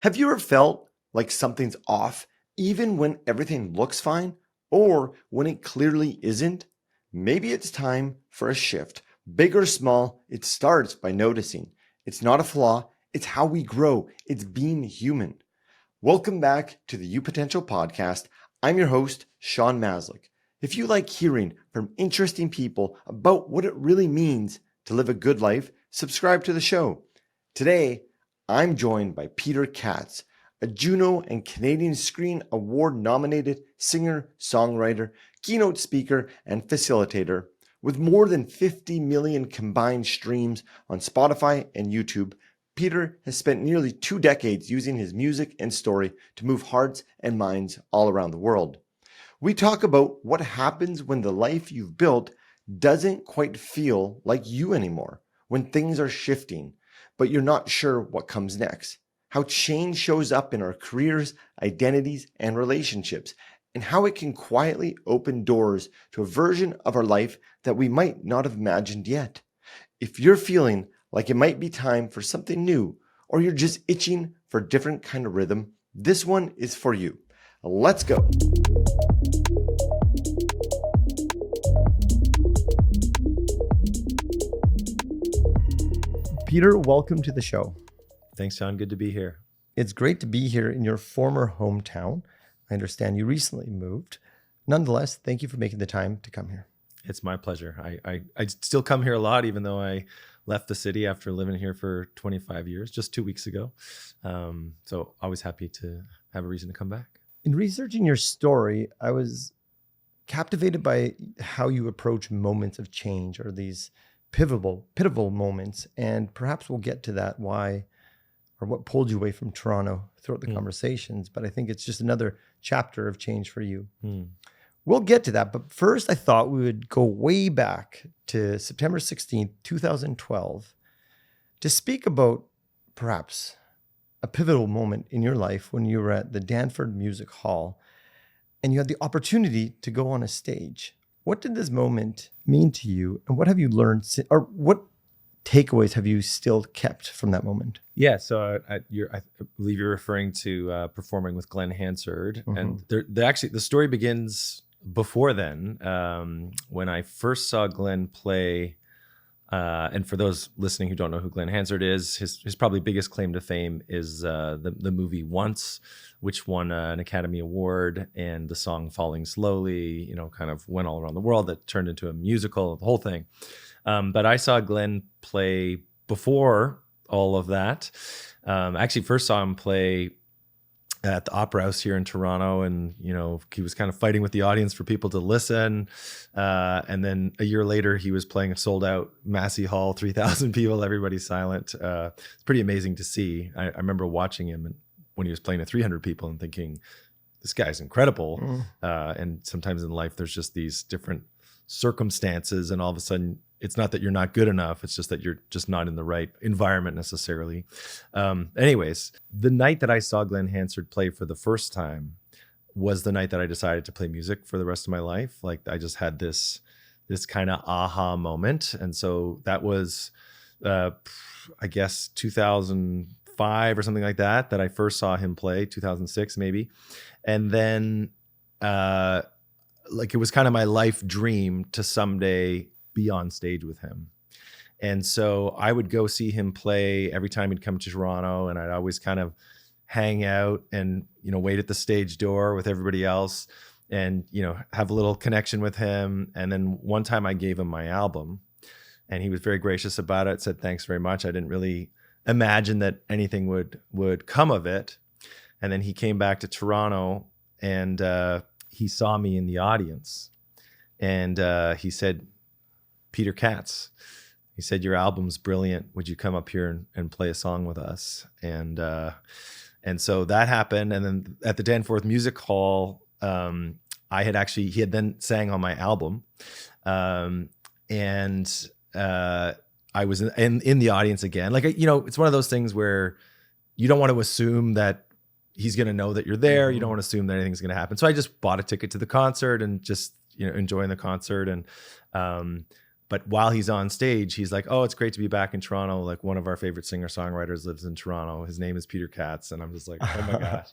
Have you ever felt like something's off, even when everything looks fine, or when it clearly isn't? Maybe it's time for a shift. Big or small, it starts by noticing. It's not a flaw, it's how we grow. It's being human. Welcome back to the YouPotential podcast. I'm your host, Sean Maslick. If you like hearing from interesting people about what it really means to live a good life, subscribe to the show. Today, I'm joined by Peter Katz, a Juno and Canadian Screen Award-nominated singer, songwriter, keynote speaker, and facilitator. With more than 50 million combined streams on Spotify and YouTube, Peter has spent nearly 2 decades using his music and story to move hearts and minds all around the world. We talk about what happens when the life you've built doesn't quite feel like you anymore, when things are shifting, but you're not sure what comes next, how change shows up in our careers, identities, and relationships, and how it can quietly open doors to a version of our life that we might not have imagined yet. If you're feeling like it might be time for something new, or you're just itching for a different kind of rhythm, this one is for you. Let's go. Peter, welcome to the show. Thanks, Sean. Good to be here. It's great to be here in your former hometown. I understand you recently moved. Nonetheless, thank you for making the time to come here. It's my pleasure. I still come here a lot, even though I left the city after living here for 25 years, just 2 weeks ago. So always happy to have a reason to come back. In researching your story, I was captivated by how you approach moments of change, or these pivotal moments. And perhaps we'll get to that, why or what pulled you away from Toronto throughout the conversations. But I think it's just another chapter of change for you. We'll get to that. But first, I thought we would go way back to September 16th, 2012, to speak about perhaps a pivotal moment in your life when you were at the Danford Music Hall and you had the opportunity to go on a stage. What did this moment mean to you, and what have you learned, or what takeaways have you still kept from that moment? Yeah, so I believe you're referring to performing with Glenn Hansard, and the story begins before then, when I first saw Glenn play. And for those listening who don't know who Glenn Hansard is, his probably biggest claim to fame is the movie Once, which won an Academy Award, and the song Falling Slowly, kind of went all around the world. That turned into a musical, the whole thing. But I saw Glenn play before all of that. Actually, first saw him play at the Opera House here in Toronto, and he was kind of fighting with the audience for people to listen. And then a year later, he was playing a sold-out Massey Hall, 3,000 people, everybody silent. It's pretty amazing to see. I remember watching him when he was playing to 300 people and thinking, this guy's incredible. And sometimes in life, there's just these different circumstances, and all of a sudden, it's not that you're not good enough. It's just that you're just not in the right environment necessarily. Anyways, the night that I saw Glenn Hansard play for the first time was the night that I decided to play music for the rest of my life. Like, I just had this kind of aha moment. And so that was, I guess, 2005 or something like that I first saw him play, 2006 maybe. And then it was kind of my life dream to someday be on stage with him. And so I would go see him play every time he'd come to Toronto, and I'd always kind of hang out and, wait at the stage door with everybody else and, have a little connection with him. And then one time I gave him my album, and he was very gracious about it, said, thanks very much. I didn't really imagine that anything would come of it. And then he came back to Toronto, and he saw me in the audience, and he said, Peter Katz, he said, your album's brilliant. Would you come up here and play a song with us? And so that happened. And then at the Danforth Music Hall, he had then sang on my album. And I was in the audience again. It's one of those things where you don't want to assume that he's going to know that you're there. You don't want to assume that anything's going to happen. So I just bought a ticket to the concert and just, enjoying the concert. And But while he's on stage, he's like, "Oh, it's great to be back in Toronto. Like one of our favorite singer-songwriters lives in Toronto. His name is Peter Katz." And I'm just like, "Oh my gosh."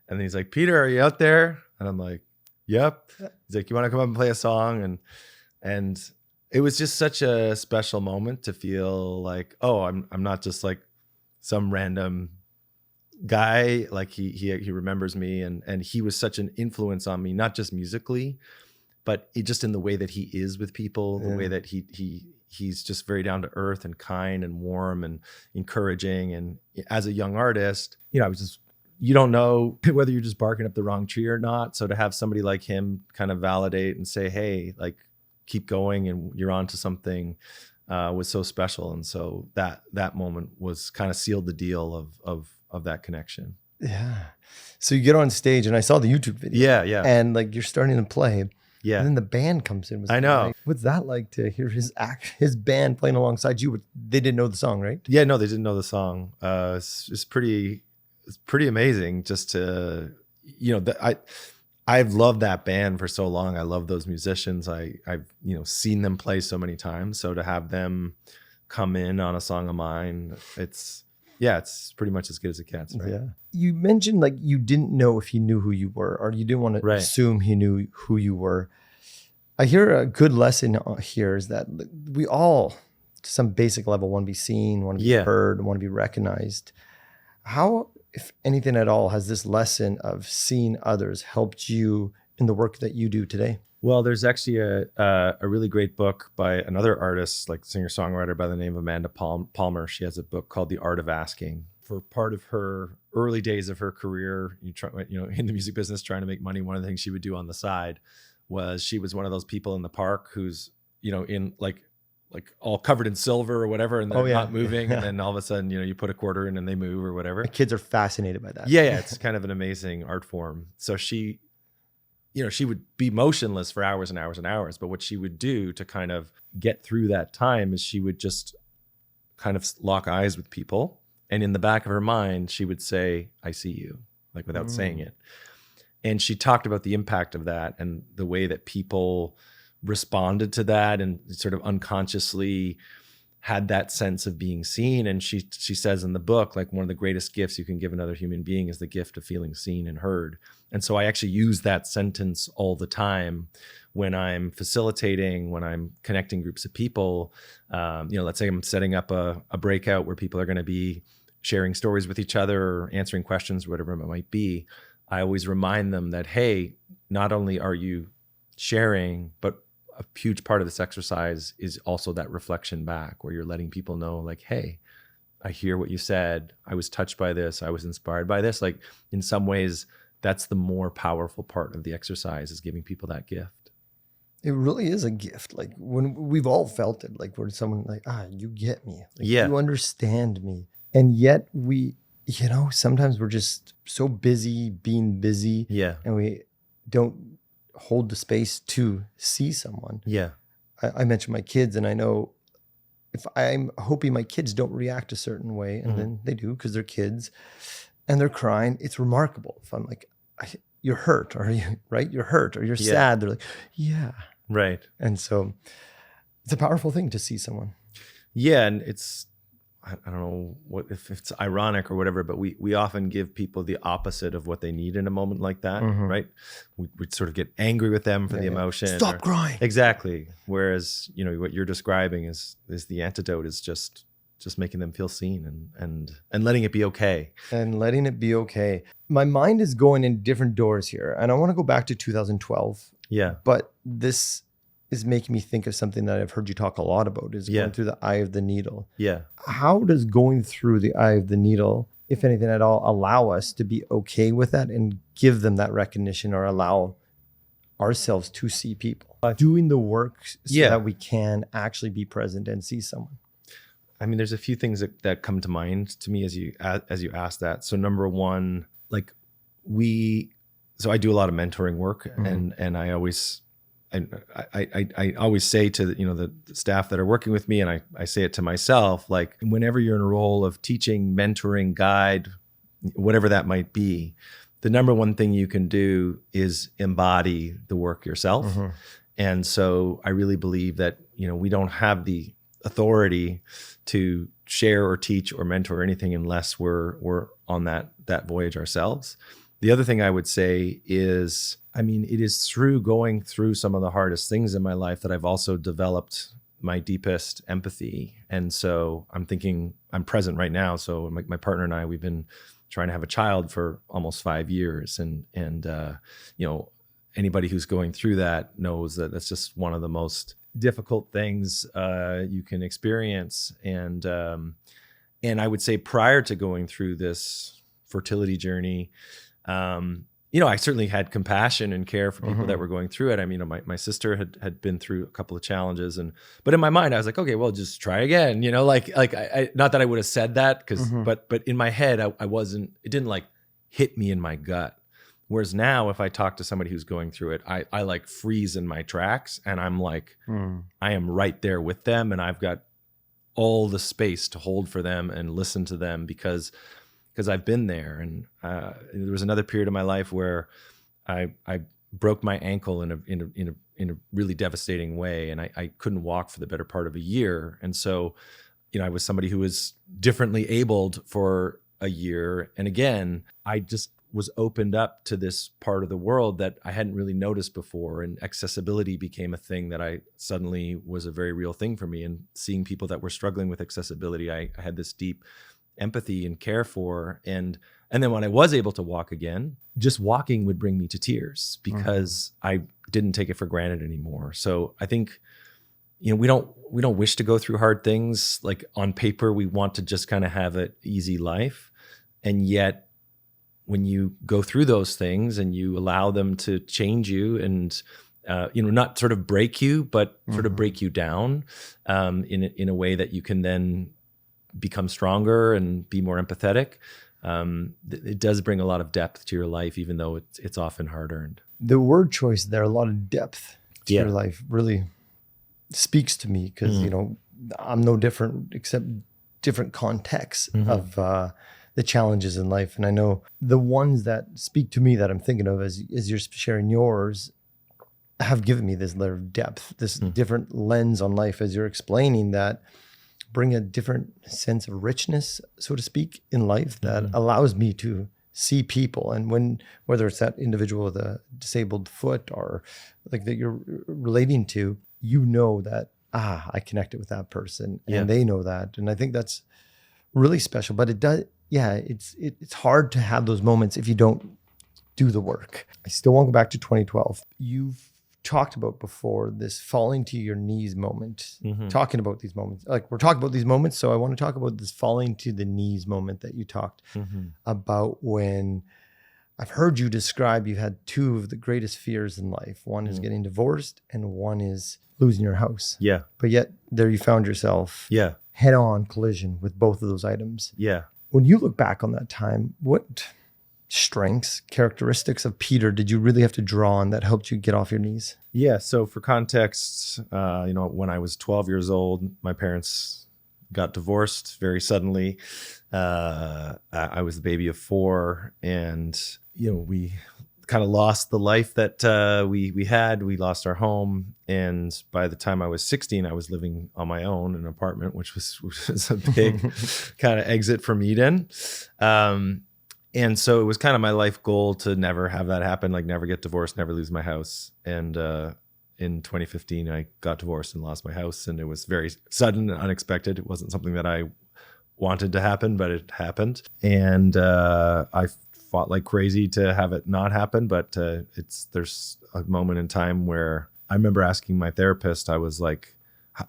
And then he's like, "Peter, are you out there?" And I'm like, "Yep." He's like, "You want to come up and play a song?" And it was just such a special moment to feel like, oh, I'm not just like some random guy. Like he remembers me, and he was such an influence on me, not just musically, but just in the way that he is with people, the way that he's just very down to earth and kind and warm and encouraging. And as a young artist, I was just, you don't know whether you're just barking up the wrong tree or not. So to have somebody like him kind of validate and say, hey, like, keep going and you're on to something, was so special. And so that moment was kind of sealed the deal of that connection. Yeah. So you get on stage and I saw the YouTube video. Yeah. And like you're starting to play. Yeah. And then the band comes in. I know. Like, what's that like to hear his band playing alongside you? They didn't know the song, right? Yeah, no, they didn't know the song. It's pretty amazing just to, I've loved that band for so long. I love those musicians. I've seen them play so many times. So to have them come in on a song of mine, it's pretty much as good as it gets. Right? Yeah. You mentioned like you didn't know if he knew who you were, or you didn't want to assume he knew who you were. I hear a good lesson here is that we all, to some basic level, want to be seen, want to be heard, want to be recognized. How, if anything at all, has this lesson of seeing others helped you in the work that you do today? Well, there's actually a really great book by another artist, like singer-songwriter by the name of Amanda Palmer. She has a book called The Art of Asking. For part of her early days of her career, in the music business, trying to make money, one of the things she would do on the side was she was one of those people in the park who's, in like all covered in silver or whatever, and they're not moving. And then all of a sudden, you put a quarter in and they move or whatever. The kids are fascinated by that. Yeah. It's kind of an amazing art form. So she would be motionless for hours and hours and hours. But what she would do to kind of get through that time is she would just kind of lock eyes with people. And in the back of her mind, she would say, "I see you," like without saying it. And she talked about the impact of that and the way that people responded to that and sort of unconsciously had that sense of being seen. And she says in the book, like, one of the greatest gifts you can give another human being is the gift of feeling seen and heard. And so I actually use that sentence all the time when I'm facilitating, when I'm connecting groups of people. Let's say I'm setting up a breakout where people are going to be sharing stories with each other or answering questions, whatever it might be. I always remind them that, hey, not only are you sharing, but a huge part of this exercise is also that reflection back where you're letting people know, like, hey, I hear what you said. I was touched by this. I was inspired by this. Like, in some ways, that's the more powerful part of the exercise, is giving people that gift. It really is a gift. Like, when we've all felt it, like, where someone like, you get me. Like, you understand me. And yet we, sometimes we're just so busy being busy. Yeah. And we don't hold the space to see someone. Yeah. I mentioned my kids, and I know if I'm hoping my kids don't react a certain way, and then they do because they're kids and they're crying, it's remarkable. If I'm like, you're hurt, or you're hurt, or you're sad, they're like, yeah. Right. And so it's a powerful thing to see someone. Yeah. And it's, I don't know if it's ironic or whatever, but we often give people the opposite of what they need in a moment like that, right? We sort of get angry with them for the emotion. Stop crying. Exactly. Whereas, what you're describing is the antidote is just making them feel seen and letting it be okay. And letting it be okay. My mind is going in different doors here, and I want to go back to 2012. Yeah. But this is making me think of something that I've heard you talk a lot about, is going through the eye of the needle. Yeah. How does going through the eye of the needle, if anything at all, allow us to be okay with that and give them that recognition, or allow ourselves to see people? Doing the work so that we can actually be present and see someone. I mean, there's a few things that come to mind to me as you ask that. So number one, like so I do a lot of mentoring work, and I always say to the staff that are working with me, and I say it to myself, like, whenever you're in a role of teaching, mentoring, guide, whatever that might be, the number one thing you can do is embody the work yourself. And so I really believe that, we don't have the authority to share or teach or mentor or anything unless we're on that voyage ourselves. The other thing I would say is, it is through going through some of the hardest things in my life that I've also developed my deepest empathy. And so I'm thinking, I'm present right now. So my partner and I, we've been trying to have a child for almost 5 years. And anybody who's going through that knows that that's just one of the most difficult things you can experience. And I would say prior to going through this fertility journey, I certainly had compassion and care for people that were going through it. My sister had been through a couple of challenges, but in my mind I was like, okay, well, just try again. I not that I would have said that but in my head it didn't like hit me in my gut. Whereas now, if I talk to somebody who's going through it, I like freeze in my tracks, and I'm like, I am right there with them, and I've got all the space to hold for them and listen to them because I've been there. And there was another period of my life where I broke my ankle in a really devastating way, and I couldn't walk for the better part of a year. And so, I was somebody who was differently abled for a year, and again, I just was opened up to this part of the world that I hadn't really noticed before, and accessibility became a thing that I suddenly was a very real thing for me. And seeing people that were struggling with accessibility, I had this deep empathy and care for. And then when I was able to walk again, just walking would bring me to tears because I didn't take it for granted anymore. So I think, we don't wish to go through hard things. Like on paper, we want to just kind of have an easy life. And yet when you go through those things and you allow them to change you and, not sort of break you, but sort of break you down in a way that you can then become stronger and be more empathetic. It does bring a lot of depth to your life, even though it's often hard earned. The word choice there, a lot of depth to your life, really speaks to me because, I'm no different except different contexts of the challenges in life. And I know the ones that speak to me that I'm thinking of as you're sharing yours have given me this layer of depth, this different lens on life as you're explaining that. Bring a different sense of richness, so to speak, in life that allows me to see people. And whether it's that individual with a disabled foot or like that you're relating to, that, I connected with that person and they know that. And I think that's really special, but it's hard to have those moments if you don't do the work. I still want to go back to 2012. You've talked about before this falling to your knees moment, talking about these moments. Like we're talking about these moments. So I want to talk about this falling to the knees moment that you talked about when I've heard you describe you've had two of the greatest fears in life. One is getting divorced and one is losing your house. Yeah. But yet there you found yourself head on collision with both of those items. Yeah. When you look back on that time, what strengths, characteristics of Peter did you really have to draw on that helped you get off your knees? Yeah. So for context, when I was 12 years old, my parents got divorced very suddenly. I was the baby of 4, and we kind of lost the life that we had. We lost our home, and by the time I was 16, I was living on my own in an apartment, which was a big kind of exit from Eden. And so it was kind of my life goal to never have that happen, like never get divorced, never lose my house. And in 2015, I got divorced and lost my house, and it was very sudden and unexpected. It wasn't something that I wanted to happen, but it happened. And I fought like crazy to have it not happen, but there's a moment in time where I remember asking my therapist, I was like,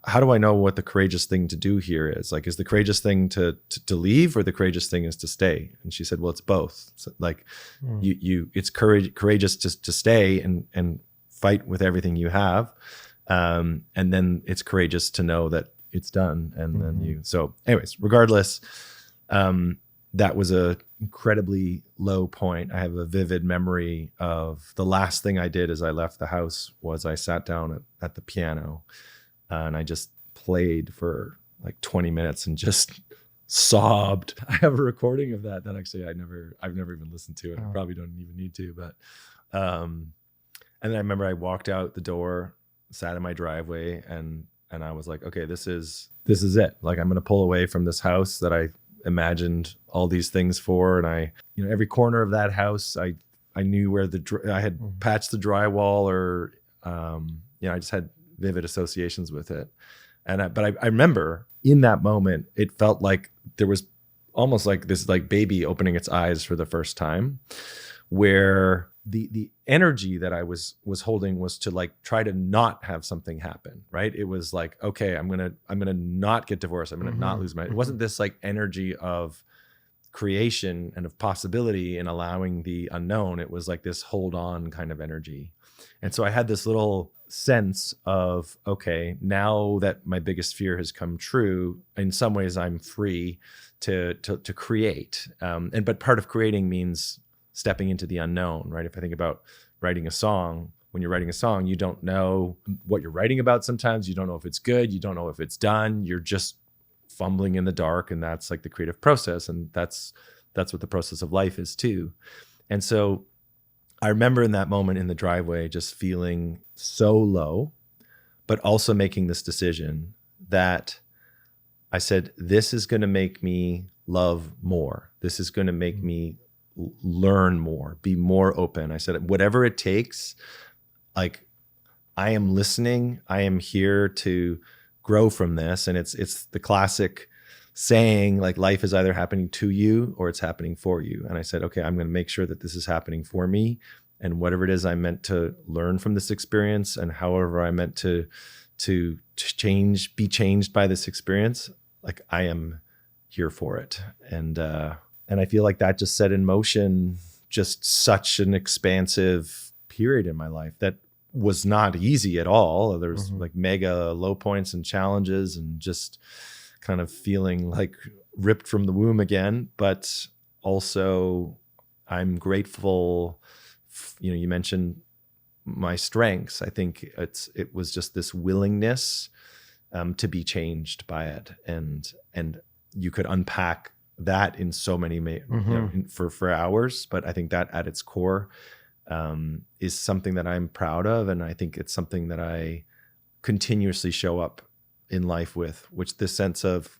how do I know what the courageous thing to do here is? Like, is the courageous thing to leave, or the courageous thing is to stay? And she said, well, it's both. So like it's courageous to stay and fight with everything you have. And then it's courageous to know that it's done. And then so anyways, regardless, that was a incredibly low point. I have a vivid memory of the last thing I did as I left the house was I sat down at the piano and I just played for like 20 minutes and just sobbed. I have a recording of that actually I've never even listened to it. I probably don't even need to, but and then I remember I walked out the door, sat in my driveway, and And I was like, okay, this is it. Like, I'm going to pull away from this house that I imagined all these things for. And I, every corner of that house, I knew where I had patched the drywall, or, I just had vivid associations with it. But I remember in that moment, it felt like there was almost like this like baby opening its eyes for the first time, where the energy that I was holding was to like try to not have something happen, right? It was like, okay, I'm gonna not get divorced. I'm gonna not lose my. It wasn't this like energy of creation and of possibility and allowing the unknown. It was like this hold on kind of energy. And so I had this little sense of, okay, now that my biggest fear has come true, in some ways I'm free to create. But part of creating means stepping into the unknown, right? If I think about writing a song, when you're writing a song, you don't know what you're writing about sometimes. You don't know if it's good. You don't know if it's done. You're just fumbling in the dark, and that's like the creative process. And that's what the process of life is too. And so I remember in that moment in the driveway just feeling so low, but also making this decision that I said, this is going to make me love more. This is going to make me learn more, be more open. I said, whatever it takes, like, I am listening. I am here to grow from this. And it's the classic saying, like, life is either happening to you or it's happening for you. And I said, okay, I'm going to make sure that this is happening for me. And whatever it is I meant to learn from this experience, and however I meant to change, be changed by this experience, like, I am here for it. And I feel like that just set in motion just such an expansive period in my life that was not easy at all. There's like mega low points and challenges, and just kind of feeling like ripped from the womb again. But also I'm grateful. You mentioned my strengths. I think it was just this willingness to be changed by it. And you could unpack that in so many, for hours. But I think that at its core is something that I'm proud of. And I think it's something that I continuously show up in life with, which this sense of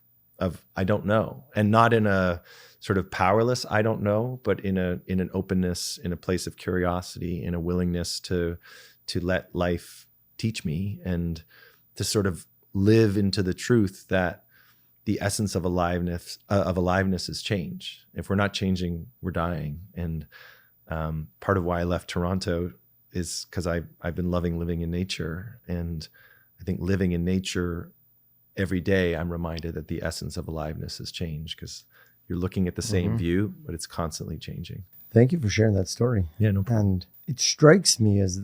I don't know, and not in a sort of powerless I don't know, but in an openness, in a place of curiosity, in a willingness to let life teach me, and to sort of live into the truth that the essence of aliveness is change. If we're not changing, we're dying. And part of why I left Toronto is because I've been loving living in nature. And I think living in nature every day, I'm reminded that the essence of aliveness is change, because you're looking at the same view, but it's constantly changing. Thank you for sharing that story. Yeah, no problem. And it strikes me as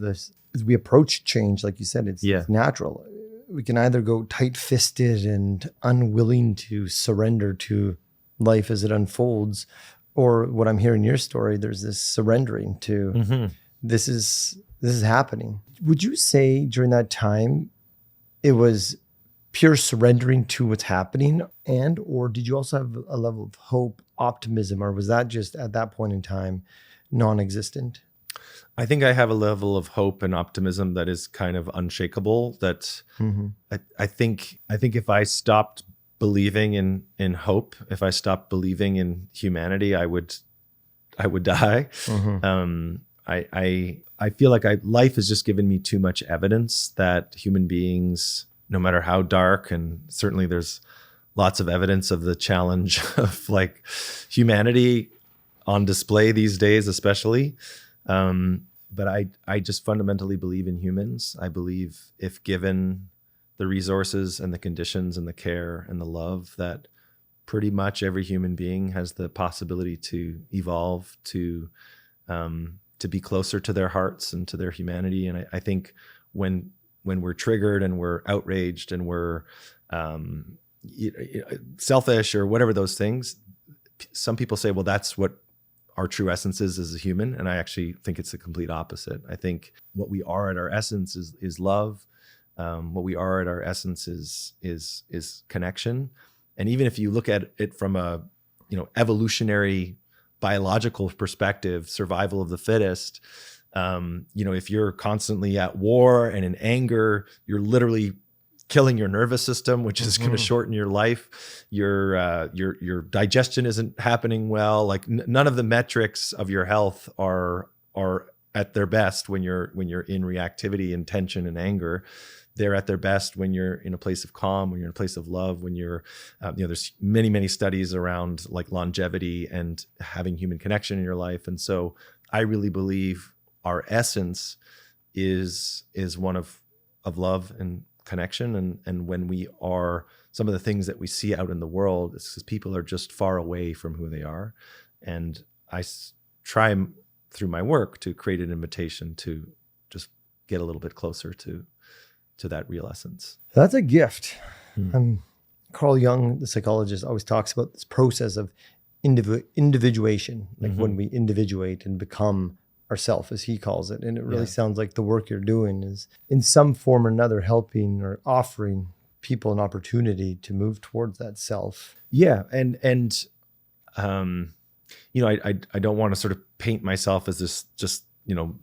we approach change, like you said, it's natural. We can either go tight-fisted and unwilling to surrender to life as it unfolds, or what I'm hearing in your story, there's this surrendering to this is happening. Would you say during that time it was pure surrendering to what's happening, or did you also have a level of hope, optimism, or was that just at that point in time non-existent? I think I have a level of hope and optimism that is kind of unshakable. That I think if I stopped believing in hope, if I stopped believing in humanity, I would die. I feel like life has just given me too much evidence that human beings, no matter how dark, and certainly there's lots of evidence of the challenge of like humanity on display these days, especially. But I just fundamentally believe in humans. I believe if given the resources and the conditions and the care and the love, that pretty much every human being has the possibility to evolve, to be closer to their hearts and to their humanity. And I think when we're triggered and we're outraged and we're selfish or whatever those things, some people say, well, that's what our true essence is as a human. And I actually think it's the complete opposite. I think what we are at our essence is love. What we are at our essence is connection. And even if you look at it from a evolutionary biological perspective, survival of the fittest, if you're constantly at war and in anger, you're literally killing your nervous system, which is going to shorten your life. Your digestion isn't happening well. Like none of the metrics of your health are at their best when you're in reactivity and tension and anger. They're at their best when you're in a place of calm, when you're in a place of love, when you're, there's many studies around like longevity and having human connection in your life. And so I really believe our essence is one of love and connection. And when we are, some of the things that we see out in the world, it's because people are just far away from who they are. And I try through my work to create an invitation to just get a little bit closer to that real essence. That's a gift. Carl Jung, the psychologist, always talks about this process of individuation, like when we individuate and become ourself, as he calls it. And it really sounds like the work you're doing is in some form or another helping or offering people an opportunity to move towards that self. Yeah. And I don't want to sort of paint myself as this just,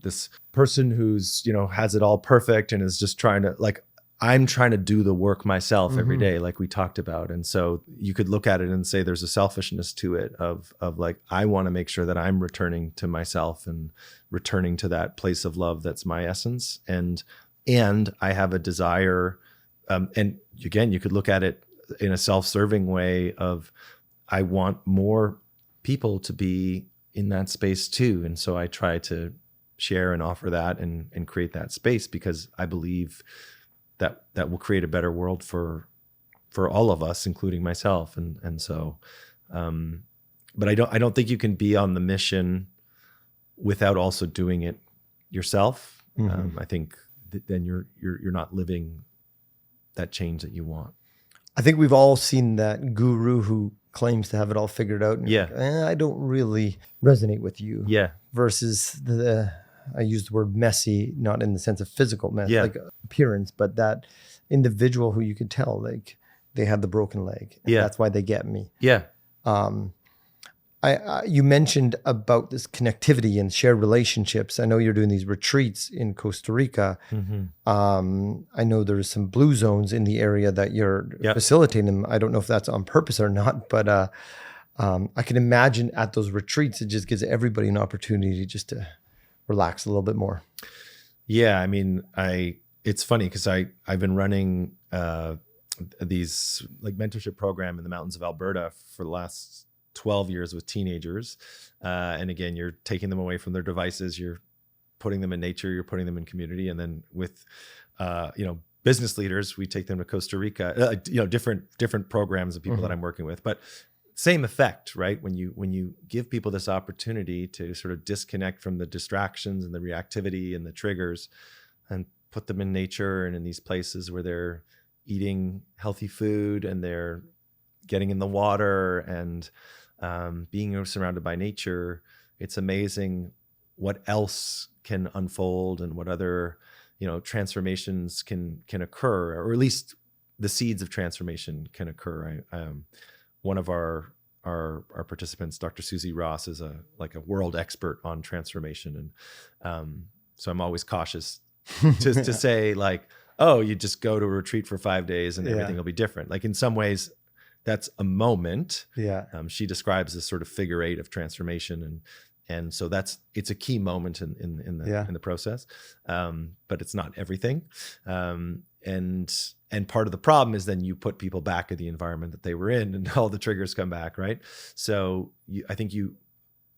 this person who's, has it all perfect and is just trying to, like, I'm trying to do the work myself every day, like we talked about. And so you could look at it and say there's a selfishness to it of like, I want to make sure that I'm returning to myself and returning to that place of love that's my essence. And I have a desire, and again, you could look at it in a self-serving way of, I want more people to be in that space too. And so I try to share and offer that and create that space, because I believe that will create a better world for all of us, including myself. And so, but I don't think you can be on the mission without also doing it yourself. I think then you're not living that change that you want. I think we've all seen that guru who claims to have it all figured out. And like, I don't really resonate with you. Yeah. Versus I use the word messy, not in the sense of physical mess, like appearance, but that individual who you could tell, like they have the broken leg. And that's why they get me. Yeah. You mentioned about this connectivity and shared relationships. I know you're doing these retreats in Costa Rica. I know there's some blue zones in the area that you're facilitating them. I don't know if that's on purpose or not, but I can imagine at those retreats, it just gives everybody an opportunity just to relax a little bit more. Yeah. I mean, it's funny because I've been running these like mentorship program in the mountains of Alberta for the last 12 years with teenagers. And again, you're taking them away from their devices, you're putting them in nature, you're putting them in community. And then with, business leaders, we take them to Costa Rica, different programs of people that I'm working with, but same effect, right? When you give people this opportunity to sort of disconnect from the distractions and the reactivity and the triggers and put them in nature and in these places where they're eating healthy food and they're getting in the water and being surrounded by nature, it's amazing what else can unfold and what other, transformations can occur, or at least the seeds of transformation can occur. One of our participants, Dr. Susie Ross, is a world expert on transformation. And so I'm always cautious to say like, oh, you just go to a retreat for 5 days and everything will be different. Like in some ways, that's a moment. She describes this sort of figure eight of transformation, and so it's a key moment in the process, but it's not everything. And part of the problem is then you put people back in the environment that they were in, and all the triggers come back, right? So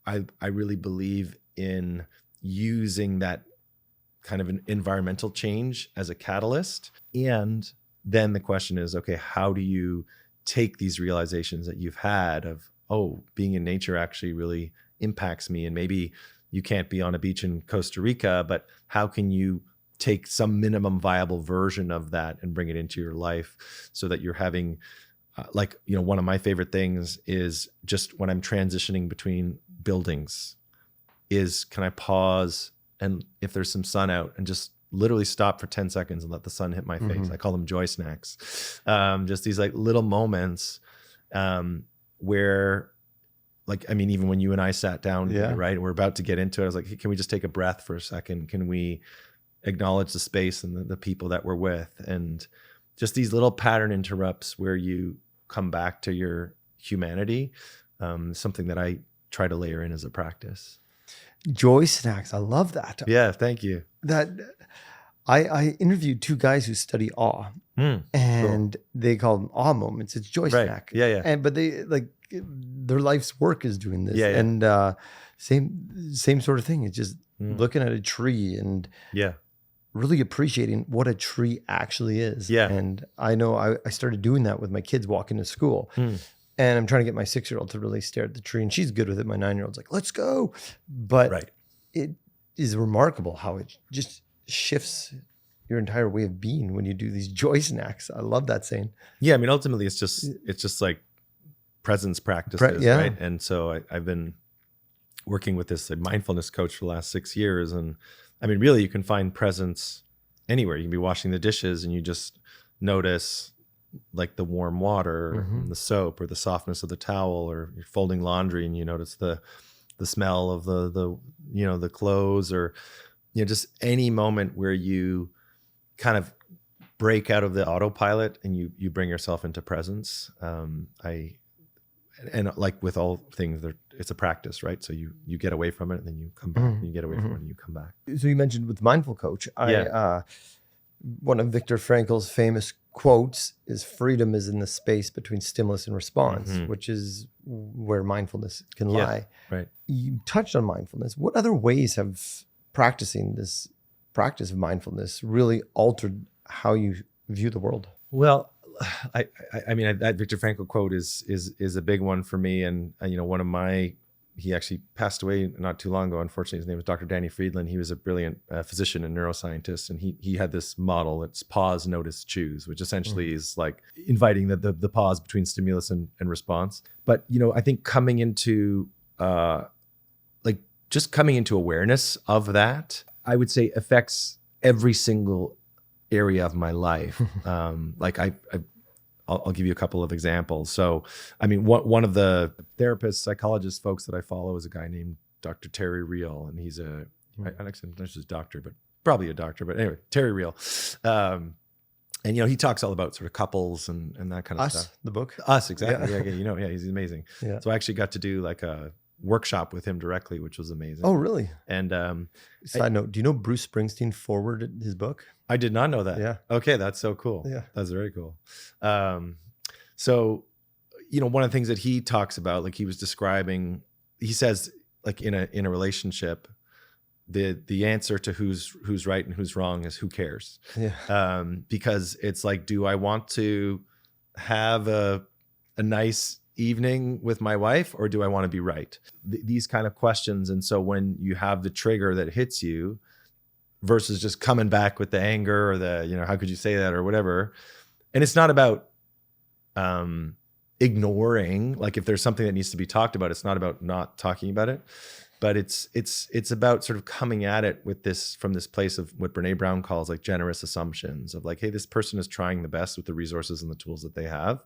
I really believe in using that kind of an environmental change as a catalyst, and then the question is, okay, how do you take these realizations that you've had of, oh, being in nature actually really impacts me. And maybe you can't be on a beach in Costa Rica, but how can you take some minimum viable version of that and bring it into your life so that you're having, one of my favorite things is just when I'm transitioning between buildings is, can I pause and if there's some sun out and just literally stop for 10 seconds and let the sun hit my face. I call them joy snacks. Just these like little moments where even when you and I sat down, right, and we're about to get into it, I was like, hey, can we just take a breath for a second? Can we acknowledge the space and the people that we're with? And just these little pattern interrupts where you come back to your humanity, something that I try to layer in as a practice. Joy snacks. I love that. Yeah, thank you. That I interviewed 2 guys who study awe, and they call them awe moments. It's joy snack. Yeah. But they like their life's work is doing this. Yeah. And same sort of thing. It's just looking at a tree and really appreciating what a tree actually is. Yeah. And I know I started doing that with my kids walking to school. And I'm trying to get my 6-year-old to really stare at the tree, and she's good with it. My 9-year-old's like, let's go. But it is remarkable how it just shifts your entire way of being when you do these joy snacks. I love that saying. Yeah. I mean, ultimately it's just like presence practices, right? And so I've been working with this mindfulness coach for the last 6 years. And I mean, really you can find presence anywhere. You can be washing the dishes and you just notice like the warm water, and the soap, or the softness of the towel, or you're folding laundry and you notice the smell of the clothes, or just any moment where you kind of break out of the autopilot and you bring yourself into presence. And like with all things, it's a practice, right? So you get away from it and then you come back, and you get away from it and you come back. So you mentioned with Mindful Coach, one of Viktor Frankl's famous quotes is, freedom is in the space between stimulus and response, which is where mindfulness can lie. Right. You touched on mindfulness. What other ways have practicing this practice of mindfulness really altered how you view the world? Well, I mean, that Viktor Frankl quote is a big one for me. And one of he actually passed away not too long ago. Unfortunately, his name was Dr. Danny Friedland. He was a brilliant physician and neuroscientist. And he had this model that's pause, notice, choose, which essentially is like inviting the pause between stimulus and response. But, I think coming into coming into awareness of that, I would say affects every single area of my life. I'll give you a couple of examples. So, I mean, one of the therapists, psychologist folks that I follow is a guy named Dr. Terry Real, and he's I'm not just a doctor, but probably a doctor. But anyway, Terry Real, and he talks all about sort of couples and that kind of stuff. The book. Us, exactly. Yeah, he's amazing. Yeah. So I actually got to do like a workshop with him directly, which was amazing. Oh, really? And side note, do you know Bruce Springsteen forwarded his book? I did not know that. Yeah. Okay, that's so cool. Yeah. That's very cool. So, one of the things that he talks about, like he was describing, he says, like in a relationship, the answer to who's right and who's wrong is who cares. Yeah. Because it's like, do I want to have a nice evening with my wife, or do I want to be right? These kind of questions. And so when you have the trigger that hits you versus just coming back with the anger or the, how could you say that or whatever. And it's not about ignoring, like if there's something that needs to be talked about, it's not about not talking about it, but it's about sort of coming at it with from this place of what Brene Brown calls like generous assumptions of like, hey, this person is trying the best with the resources and the tools that they have.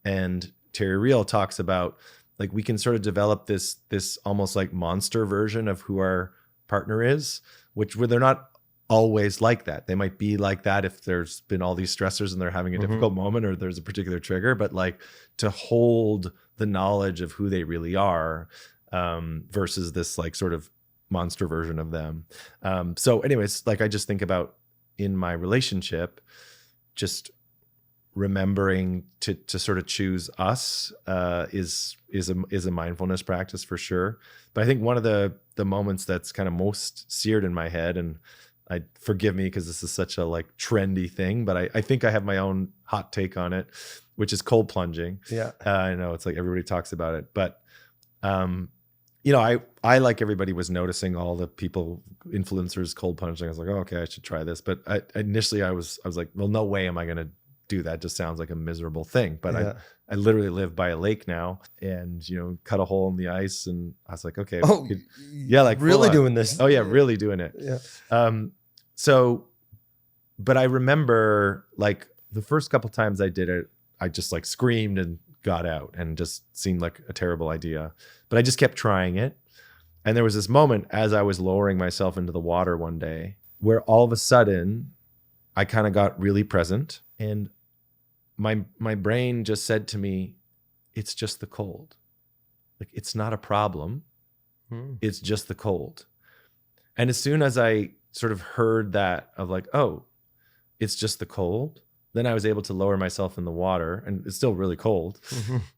And Terry Real talks about like we can sort of develop this almost like monster version of who our partner is, where they're not always like that. They might be like that if there's been all these stressors and they're having a difficult moment or there's a particular trigger, but like to hold the knowledge of who they really are versus this like sort of monster version of them. So anyways, like I just think about in my relationship, just remembering to sort of choose us is a mindfulness practice for sure. But I think one of the moments that's kind of most seared in my head, and forgive me because this is such a like trendy thing, but I think I have my own hot take on it, which is cold plunging. Yeah. I know it's like everybody talks about it, but I like everybody was noticing all the people, influencers cold plunging. I was like, oh, okay, I should try this. But initially I was like, well, no way am I going to do that. Just sounds like a miserable thing. But Yeah. I literally live by a lake now, and cut a hole in the ice, and I was like, okay, Oh, like really full on. doing this? Oh yeah, really doing it. Yeah. But I remember like the first couple times I did it, I just like screamed and got out and just seemed like a terrible idea. But I just kept trying it. And there was this moment as I was lowering myself into the water one day where all of a sudden I kind of got really present And my brain just said to me, it's just the cold. Like, it's not a problem. It's just the cold. And as soon as I sort of heard that of like, oh, it's just the cold, then I was able to lower myself in the water, and it's still really cold,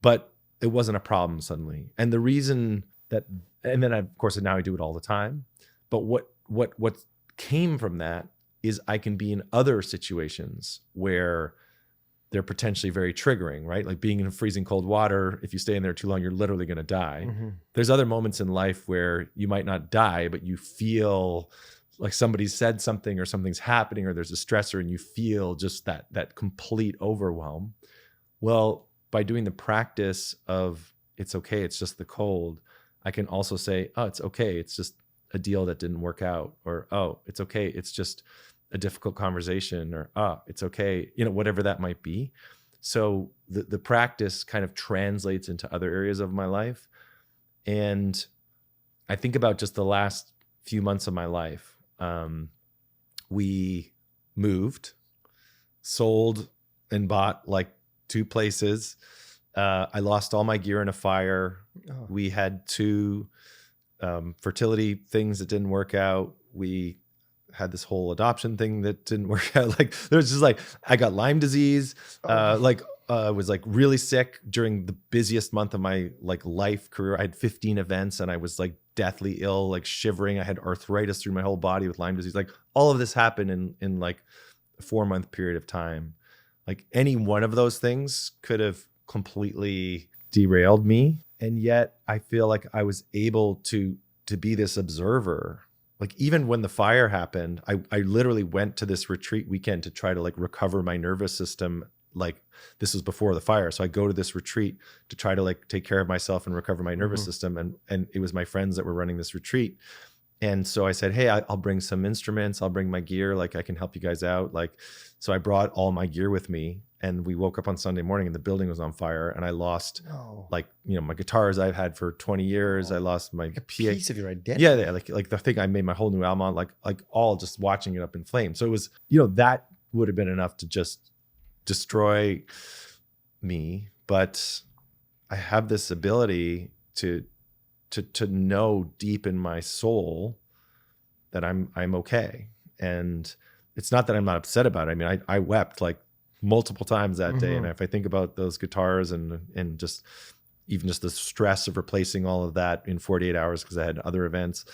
but it wasn't a problem suddenly. And the reason that, and then of course now I do it all the time, but what came from that is I can be in other situations where they're potentially very triggering, right? Like being in freezing cold water, if you stay in there too long, you're literally going to die. There's other moments in life where you might not die, but you feel like somebody said something or something's happening or there's a stressor and you feel just that complete overwhelm. Well, by doing the practice of it's okay, it's just the cold, I can also say, oh, it's okay, it's just a deal that didn't work out, or oh, it's okay, it's just a difficult conversation, or oh, it's okay, whatever that might be. So the practice kind of translates into other areas of my life. And I think about just the last few months of my life. We moved, sold and bought like 2 places. I lost all my gear in a fire. Oh. We had 2 fertility things that didn't work out. We had this whole adoption thing that didn't work out. Like, there was just like, I got Lyme disease, was like really sick during the busiest month of my like life career. I had 15 events and I was like deathly ill, like shivering. I had arthritis through my whole body with Lyme disease. Like, all of this happened in like a 4-month period of time. Like, any one of those things could have completely derailed me. And yet I feel like I was able to be this observer. Like, even when the fire happened, I literally went to this retreat weekend to try to like recover my nervous system. Like, this was before the fire. So I go to this retreat to try to like take care of myself and recover my nervous system. And it was my friends that were running this retreat. And so I said, hey, I'll bring some instruments. I'll bring my gear. Like, I can help you guys out. Like, so I brought all my gear with me, and we woke up on Sunday morning and the building was on fire. And I lost like, my guitars I've had for 20 years. I lost my piece of your identity. Yeah. Like the thing I made my whole new album on, like all just watching it up in flames. So it was, that would have been enough to just destroy me. But I have this ability to know deep in my soul that I'm okay. And it's not that I'm not upset about it. I mean, I wept like multiple times that day. And if I think about those guitars and just even just the stress of replacing all of that in 48 hours because I had other events,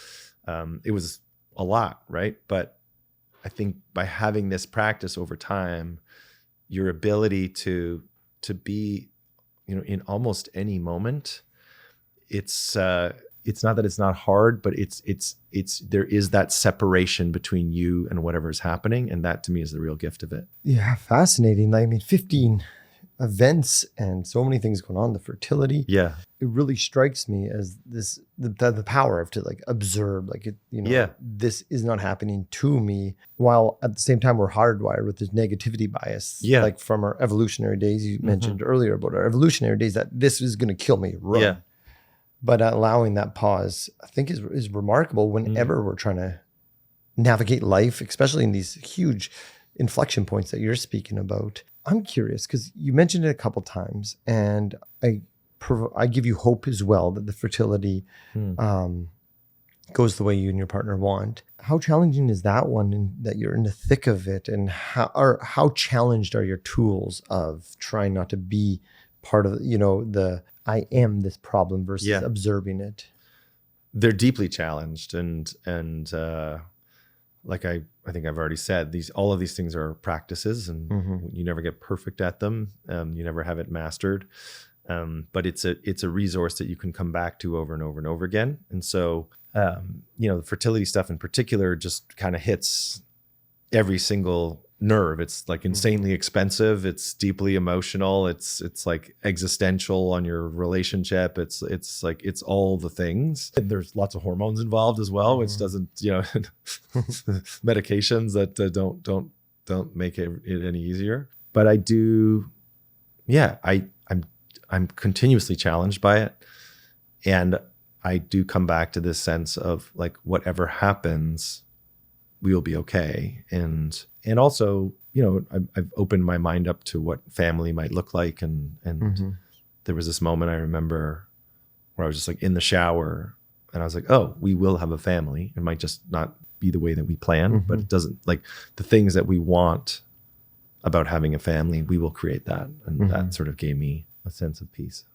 it was a lot, right? But I think by having this practice over time, your ability to be, in almost any moment, it's not that it's not hard, but it's there is that separation between you and whatever is happening, and that to me is the real gift of it. Yeah, fascinating. I mean, 15 events and so many things going on. The fertility. Yeah, it really strikes me as the power of to like observe, like it. This is not happening to me. While at the same time we're hardwired with this negativity bias. Yeah, like from our evolutionary days. You mentioned earlier about our evolutionary days that this is going to kill me. Run. Yeah. But allowing that pause, I think, is remarkable whenever we're trying to navigate life, especially in these huge inflection points that you're speaking about. I'm curious because you mentioned it a couple times, and I give you hope as well that the fertility goes the way you and your partner want. How challenging is that one, and that you're in the thick of it, and how challenged are your tools of trying not to be part of the I am this problem versus observing it? They're deeply challenged, and like I think I've already said, all of these things are practices, and you never get perfect at them. You never have it mastered, but it's a resource that you can come back to over and over and over again. And so the fertility stuff in particular just kind of hits every single nerve. It's like insanely expensive. It's deeply emotional. It's like existential on your relationship. It's like, it's all the things. And there's lots of hormones involved as well, which doesn't, medications that don't make it any easier. But I do, I'm continuously challenged by it. And I do come back to this sense of like, whatever happens, we will be okay. And also, you know, I've opened my mind up to what family might look like. And there was this moment I remember where I was just like in the shower and I was like, oh, we will have a family. It might just not be the way that we plan, but it doesn't, like, the things that we want about having a family, we will create that. And that sort of gave me a sense of peace.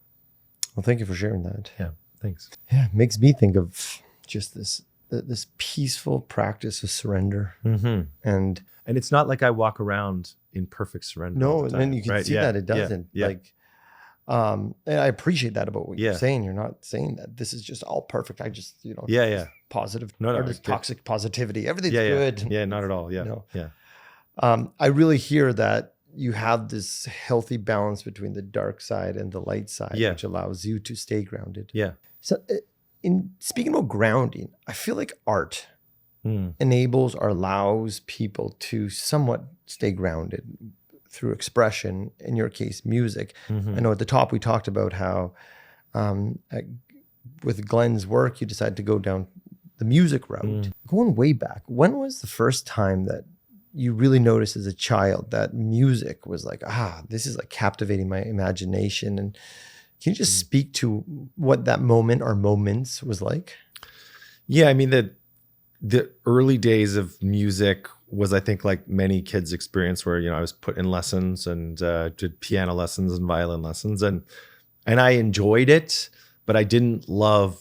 Well, thank you for sharing that. Yeah, thanks. Yeah, it makes me think of just this peaceful practice of surrender. And it's not like I walk around in perfect surrender. No, all the time, and you can see that it doesn't. Like, and I appreciate that about what you're saying. You're not saying that this is just all perfect. I just, you know, positive, or this toxic positivity. Everything's good. Yeah, not at all. Yeah, you know? I really hear that you have this healthy balance between the dark side and the light side, which allows you to stay grounded. Yeah. So, in speaking about grounding, I feel like art enables or allows people to somewhat stay grounded through expression. In your case, music. I know at the top we talked about how with Glenn's work, you decided to go down the music route. Going way back, when was the first time that you really noticed as a child that music was like, this is like captivating my imagination? And can you just speak to what that moment or moments was like? Yeah, I mean, the early days of music was, I think, like many kids' experience, where, you know, I was put in lessons and did piano lessons and violin lessons, and I enjoyed it, but I didn't love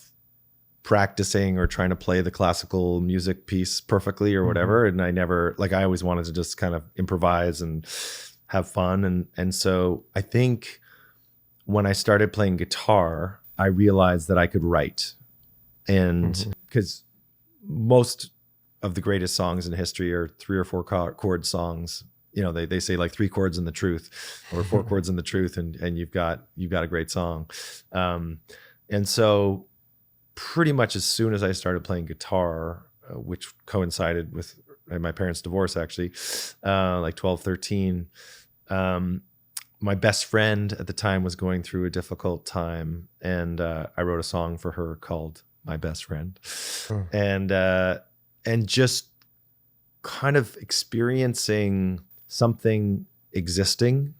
practicing or trying to play the classical music piece perfectly or whatever. And I never, like, I always wanted to just kind of improvise and have fun. And so I think when I started playing guitar, I realized that I could write. And because most of the greatest songs in history are 3 or 4 chord songs. You know, they say like 3 chords in the truth, or 4 chords in the truth, and you've got a great song. And so pretty much as soon as I started playing guitar, which coincided with my parents' divorce, actually, like 12, 13, my best friend at the time was going through a difficult time, and I wrote a song for her called My Best Friend. And just kind of experiencing something existing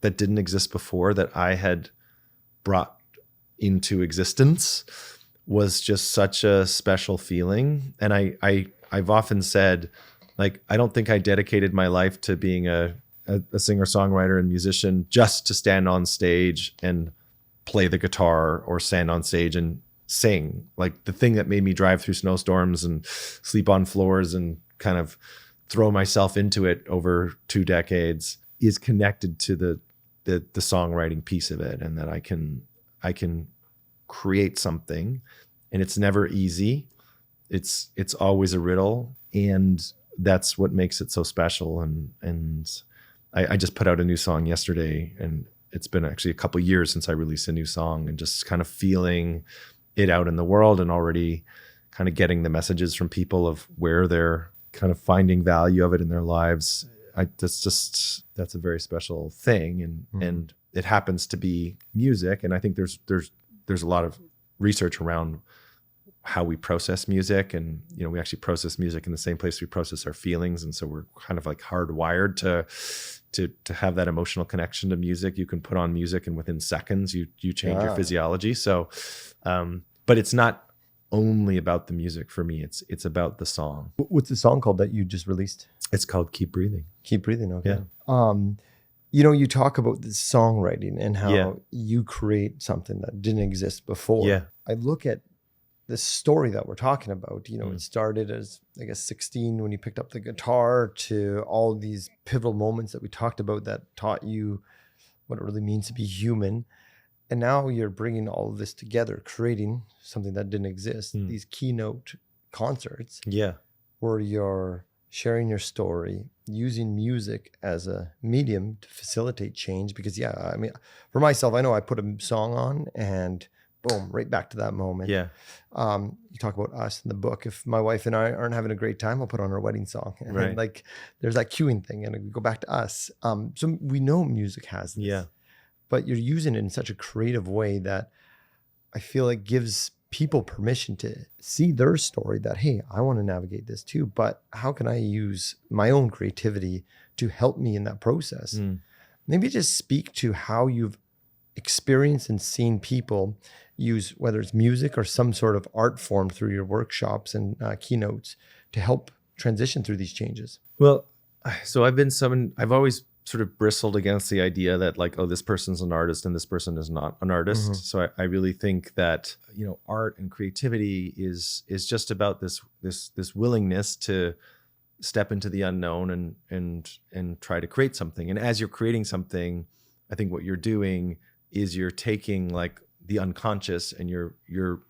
that didn't exist before, that I had brought into existence, was just such a special feeling. And I've often said, like, I don't think I dedicated my life to being a singer-songwriter and musician just to stand on stage and play the guitar, or stand on stage and sing. Like, the thing that made me drive through snowstorms and sleep on floors and kind of throw myself into it over 2 decades is connected to the songwriting piece of it, and that I can create something, and it's never easy. It's always a riddle, and that's what makes it so special. And I just put out a new song yesterday, and it's been actually a couple years since I released a new song, and just kind of feeling it out in the world, and already kind of getting the messages from people of where they're kind of finding value of it in their lives. That's a very special thing. And it happens to be music. And I think there's a lot of research around how we process music, and, you know, we actually process music in the same place we process our feelings. And so we're kind of like hardwired to have that emotional connection to music. You can put on music and within seconds you change your physiology. So, but it's not only about the music for me. It's about the song. What's the song called that you just released? It's called Keep Breathing. Keep Breathing. Okay. Yeah. You know, you talk about the songwriting and how you create something that didn't exist before. Yeah. I look at the story that we're talking about. You know, it started as, I guess, 16 when you picked up the guitar, to all these pivotal moments that we talked about that taught you what it really means to be human. And now you're bringing all of this together, creating something that didn't exist. These keynote concerts. Yeah. Where you're sharing your story, using music as a medium to facilitate change. Because I mean, for myself, I know I put a song on and boom, right back to that moment. Yeah. You talk about us in the book. If my wife and I aren't having a great time, I'll put on our wedding song. And right. like, there's that cueing thing, and we go back to us. So we know music has this. Yeah. But you're using it in such a creative way that I feel it gives people permission to see their story that, hey, I want to navigate this too, but how can I use my own creativity to help me in that process? Maybe just speak to how you've experienced and seen people use, whether it's music or some sort of art form through your workshops and keynotes to help transition through these changes. Well, so I've always sort of bristled against the idea that like, oh, this person's an artist and this person is not an artist. So I really think that, art and creativity is just about this willingness to step into the unknown and try to create something. And as you're creating something, I think what you're doing is you're taking like the unconscious and you're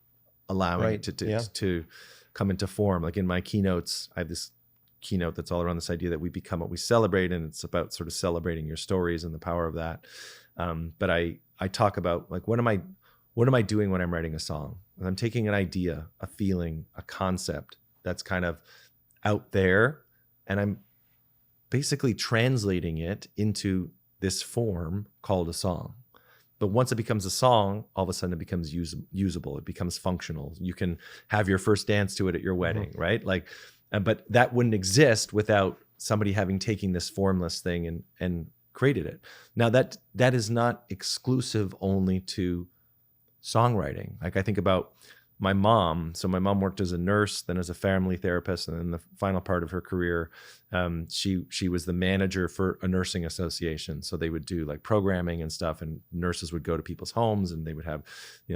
allowing it to come into form. Like in my keynotes, I have this keynote that's all around this idea that we become what we celebrate, and it's about sort of celebrating your stories and the power of that. But I talk about like, what am I doing when I'm writing a song? And I'm taking an idea, a feeling, a concept that's kind of out there, and I'm basically translating it into this form called a song. But once it becomes a song, all of a sudden it becomes usable. It becomes functional. You can have your first dance to it at your wedding, right? Like, but that wouldn't exist without somebody having taken this formless thing and created it. Now that is not exclusive only to songwriting. Like I think about my mom. So my mom worked as a nurse, then as a family therapist, and then the final part of her career, she was the manager for a nursing association. So they would do like programming and stuff, and nurses would go to people's homes, and they would have,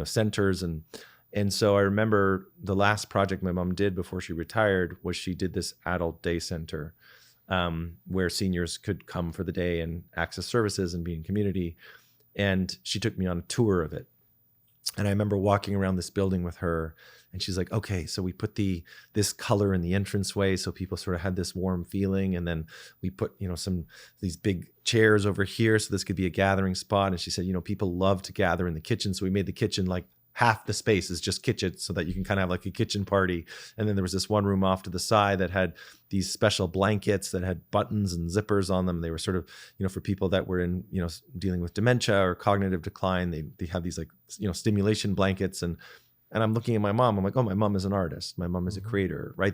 centers. And so I remember the last project my mom did before she retired was she did this adult day center, where seniors could come for the day and access services and be in community. And she took me on a tour of it. And I remember walking around this building with her, and she's like, okay, so we put this color in the entranceway so people sort of had this warm feeling. And then we put, these big chairs over here so this could be a gathering spot. And she said, people love to gather in the kitchen. So we made the kitchen like half the space is just kitchen, so that you can kind of have like a kitchen party. And then there was this one room off to the side that had these special blankets that had buttons and zippers on them. They were sort of, for people that were in, dealing with dementia or cognitive decline. They have these like, stimulation blankets. And I'm looking at my mom. I'm like, oh, my mom is an artist. My mom is a creator, right?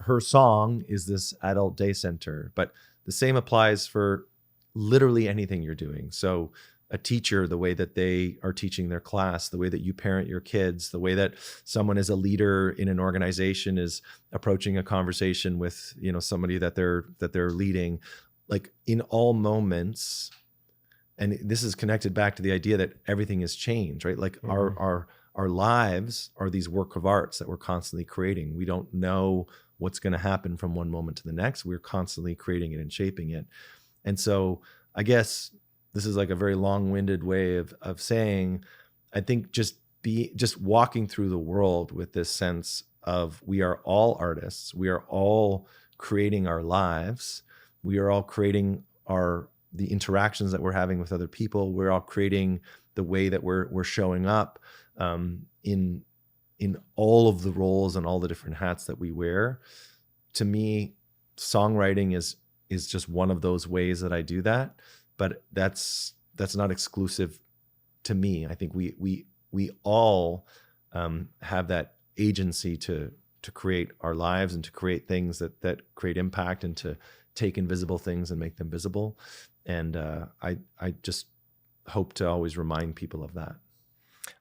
Her song is this adult day center, but the same applies for literally anything you're doing. So a teacher, the way that they are teaching their class, the way that you parent your kids, the way that someone is a leader in an organization is approaching a conversation with, somebody that they're leading, like in all moments. And this is connected back to the idea that everything is change, right? Like our lives are these work of arts that we're constantly creating. We don't know what's going to happen from one moment to the next. We're constantly creating it and shaping it. And so I guess this is like a very long-winded way of saying, I think just walking through the world with this sense of we are all artists. We are all creating our lives. We are all creating the interactions that we're having with other people. We're all creating the way that we're showing up in all of the roles and all the different hats that we wear. To me, songwriting is just one of those ways that I do that. But that's not exclusive to me. I think we all have that agency to create our lives and to create things that create impact and to take invisible things and make them visible. And I just hope to always remind people of that.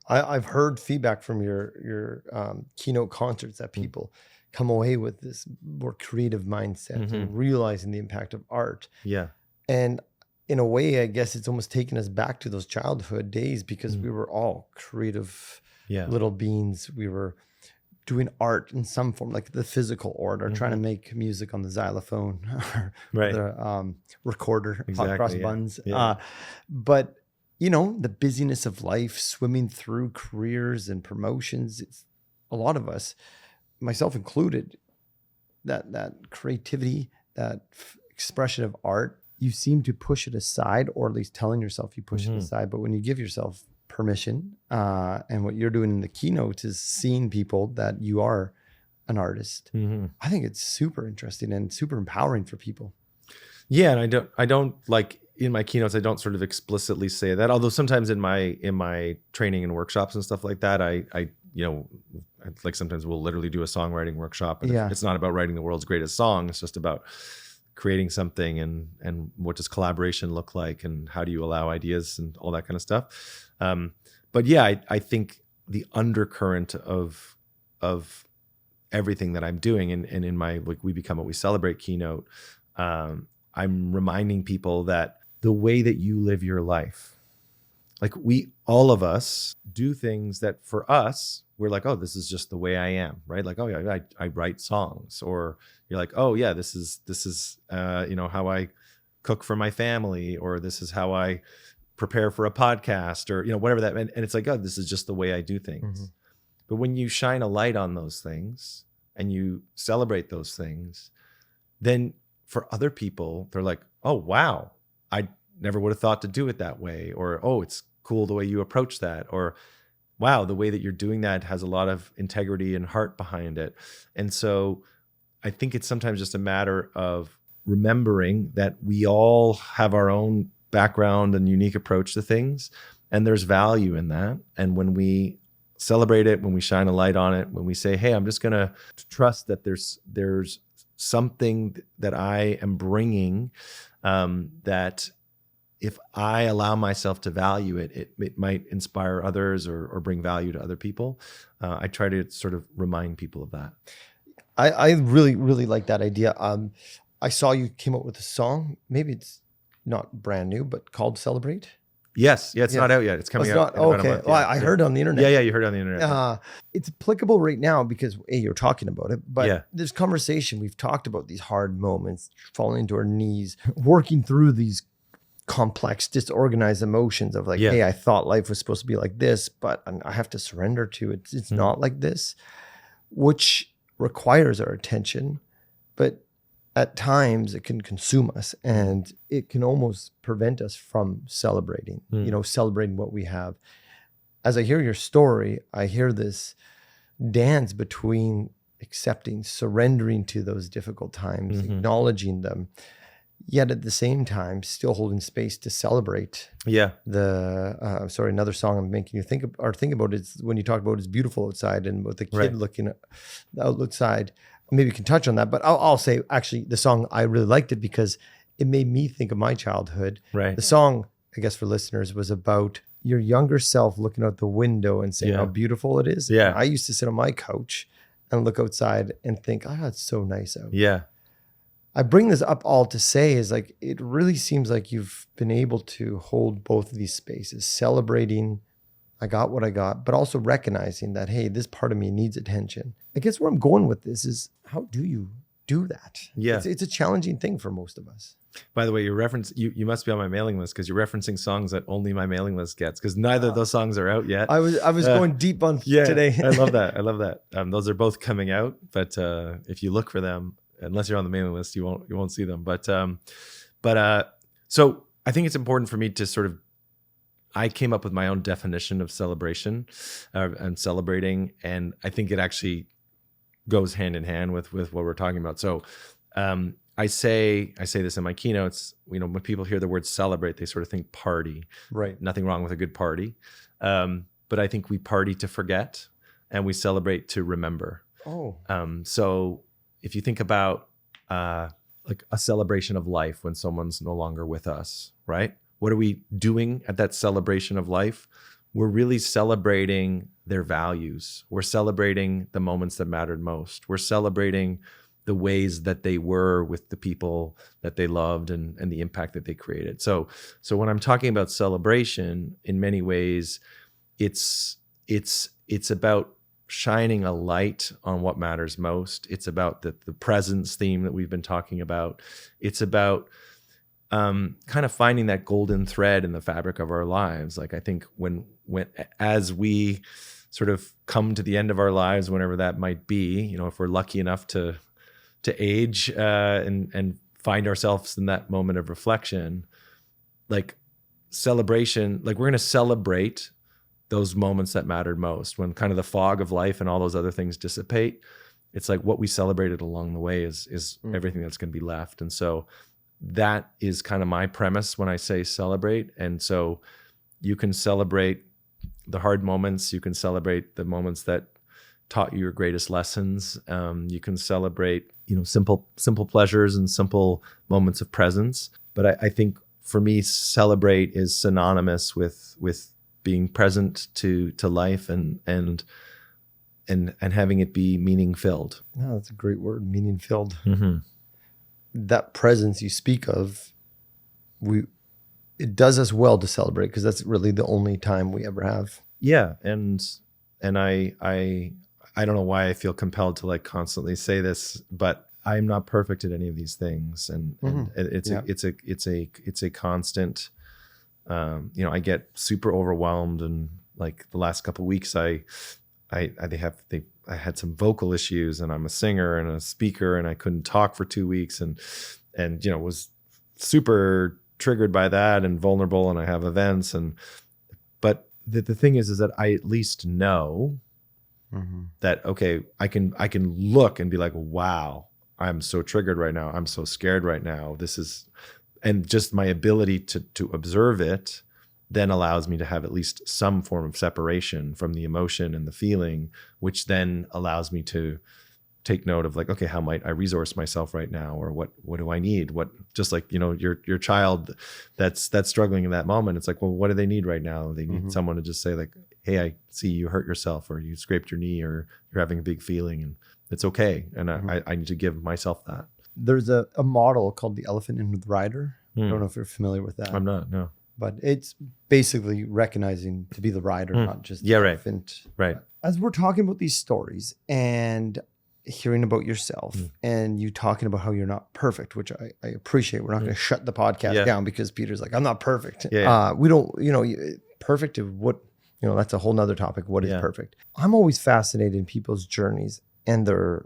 I've heard feedback from your keynote concerts that people come away with this more creative mindset and realizing the impact of art. Yeah. And in a way, I guess it's almost taken us back to those childhood days because we were all creative little beings. We were doing art in some form, like the physical art, or trying to make music on the xylophone or the recorder, hot cross buns. Yeah. But, the busyness of life, swimming through careers and promotions, it's a lot of us, myself included, that creativity, that expression of art, you seem to push it aside, or at least telling yourself you push it aside. But when you give yourself permission, and what you're doing in the keynotes is seeing people that you are an artist, I think it's super interesting and super empowering for people. Yeah. And I don't like in my keynotes, I don't sort of explicitly say that. Although sometimes in my training and workshops and stuff like that, I like sometimes we'll literally do a songwriting workshop, and it's not about writing the world's greatest song. It's just about creating something, and what does collaboration look like, and how do you allow ideas and all that kind of stuff. But yeah, I think the undercurrent of everything that I'm doing, and in my like We Become What We Celebrate keynote, I'm reminding people that the way that you live your life, like all of us do things that for us, we're like, oh, this is just the way I am, right? Like, oh yeah, I write songs, or you're like, oh yeah, this is how I cook for my family, or this is how I prepare for a podcast, or whatever that, and it's like, oh, this is just the way I do things. Mm-hmm. But when you shine a light on those things and you celebrate those things, then for other people, they're like, oh, wow, I never would have thought to do it that way. Or, oh, it's cool the way you approach that. Or, wow, the way that you're doing that has a lot of integrity and heart behind it. And so I think it's sometimes just a matter of remembering that we all have our own background and unique approach to things. And there's value in that. And when we celebrate it, when we shine a light on it, when we say, hey, I'm just going to trust that there's something that I am bringing, that if I allow myself to value it, it might inspire others or bring value to other people. I try to sort of remind people of that. I really, really like that idea. I saw you came up with a song. Maybe it's not brand new, but called Celebrate. Yes. Yeah, it's not out yet. It's coming out. Okay. Well, I heard it on the internet. Yeah, you heard it on the internet. It's applicable right now because you're talking about it, but there's conversation. We've talked about these hard moments, falling to our knees, working through these complex, disorganized emotions of like, hey, I thought life was supposed to be like this, but I have to surrender to it. It's not like this, which requires our attention, but at times it can consume us and it can almost prevent us from celebrating, celebrating what we have. As I hear your story, I hear this dance between accepting, surrendering to those difficult times, acknowledging them, yet at the same time, still holding space to celebrate. Yeah. Another song I'm making you think about is when you talk about it's beautiful outside and with the kid looking outside. Maybe you can touch on that, but I'll say actually the song, I really liked it because it made me think of my childhood. Right. The song, I guess for listeners, was about your younger self looking out the window and saying how beautiful it is. Yeah. I used to sit on my couch and look outside and think, oh, it's so nice out. Yeah. I bring this up all to say is like, it really seems like you've been able to hold both of these spaces, celebrating I got what I got, but also recognizing that, hey, this part of me needs attention. I guess where I'm going with this is, how do you do that? Yeah. It's a challenging thing for most of us. By the way, you must be on my mailing list because you're referencing songs that only my mailing list gets, because neither of those songs are out yet. I was going deep on today. I love that. Those are both coming out, but if you look for them, unless you're on the mailing list, you won't see them. But so I think it's important for me to sort of, I came up with my own definition of celebration and celebrating, and I think it actually goes hand in hand with what we're talking about. So I say this in my keynotes. When people hear the word celebrate, they sort of think party. Right. Nothing wrong with a good party, but I think we party to forget, and we celebrate to remember. Oh. So if you think about like a celebration of life when someone's no longer with us, right? What are we doing at that celebration of life? We're really celebrating their values. We're celebrating the moments that mattered most. We're celebrating the ways that they were with the people that they loved and the impact that they created. So when I'm talking about celebration, in many ways, it's about shining a light on what matters most. It's about the presence theme that we've been talking about. It's about kind of finding that golden thread in the fabric of our lives. Like I think when as we sort of come to the end of our lives, whenever that might be, if we're lucky enough to age and find ourselves in that moment of reflection, like celebration, like we're going to celebrate those moments that mattered most. When kind of the fog of life and all those other things dissipate, it's like what we celebrated along the way is everything that's going to be left. And so that is kind of my premise when I say celebrate. And so you can celebrate the hard moments. You can celebrate the moments that taught you your greatest lessons. You can celebrate, simple pleasures and simple moments of presence. But I think for me, celebrate is synonymous with being present to life and having it be meaning filled. Oh, that's a great word, meaning filled. Mm-hmm. That presence you speak of, it does us well to celebrate, because that's really the only time we ever have. Yeah, and I don't know why I feel compelled to like constantly say this, but I'm not perfect at any of these things, and it's a constant. I get super overwhelmed, and like the last couple of weeks, I had some vocal issues, and I'm a singer and a speaker, and I couldn't talk for 2 weeks, and was super triggered by that and vulnerable, and I have events, but the thing is that I at least know that, okay, I can look and be like, wow, I'm so triggered right now. I'm so scared right now. And just my ability to observe it then allows me to have at least some form of separation from the emotion and the feeling, which then allows me to take note of like, okay, how might I resource myself right now? Or what do I need? Just like, your child that's struggling in that moment. It's like, well, what do they need right now? They need someone to just say like, hey, I see you hurt yourself, or you scraped your knee, or you're having a big feeling, and it's okay. And I need to give myself that. There's a model called the elephant in the rider. I don't know if you're familiar with that. I'm not, no. But it's basically recognizing to be the rider, not just the elephant. Right. As we're talking about these stories and hearing about yourself and you talking about how you're not perfect, which I appreciate. We're not going to shut the podcast down because Peter's like, I'm not perfect. We don't, perfect of what, that's a whole nother topic. What is perfect? I'm always fascinated in people's journeys and their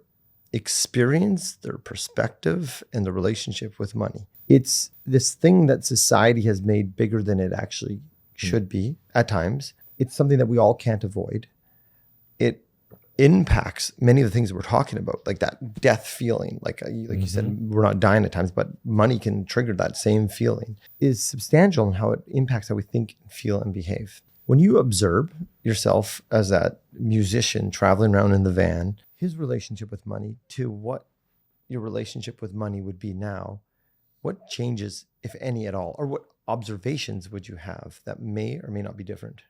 experience, their perspective, and the relationship with money. It's this thing that society has made bigger than it actually should be at times. It's something that we all can't avoid. It impacts many of the things that we're talking about, like that death feeling. Like you said, we're not dying at times, but money can trigger that same feeling. Is substantial in how it impacts how we think, feel, and behave. When you observe yourself as that musician traveling around in the van, his relationship with money to what your relationship with money would be now, what changes, if any at all, or what observations would you have that may or may not be different?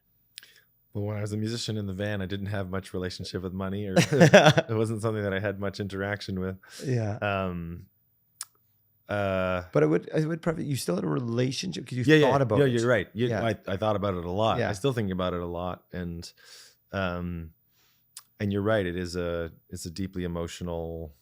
Well, when I was a musician in the van, I didn't have much relationship with money, or it wasn't something that I had much interaction with. Yeah. But I would probably, you still had a relationship because you thought about it. Yeah, you're right. I thought about it a lot. Yeah. I still think about it a lot. And you're right. It's a deeply emotional,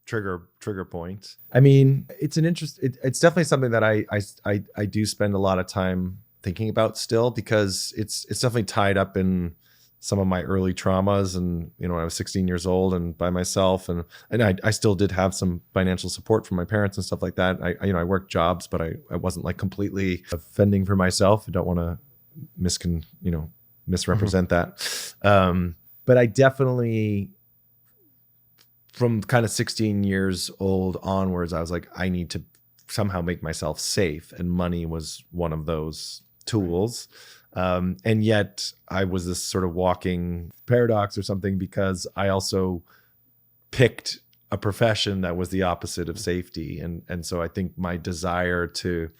trigger point. I mean, it's definitely something that I do spend a lot of time thinking about still, because it's definitely tied up in some of my early traumas. And, when I was 16 years old and by myself, and I still did have some financial support from my parents and stuff like that. I worked jobs, but I wasn't like completely fending for myself. I don't want to misrepresent that. But I definitely, from kind of 16 years old onwards, I was like, I need to somehow make myself safe. And money was one of those tools. And yet I was this sort of walking paradox or something, because I also picked a profession that was the opposite of safety. And so I think my desire to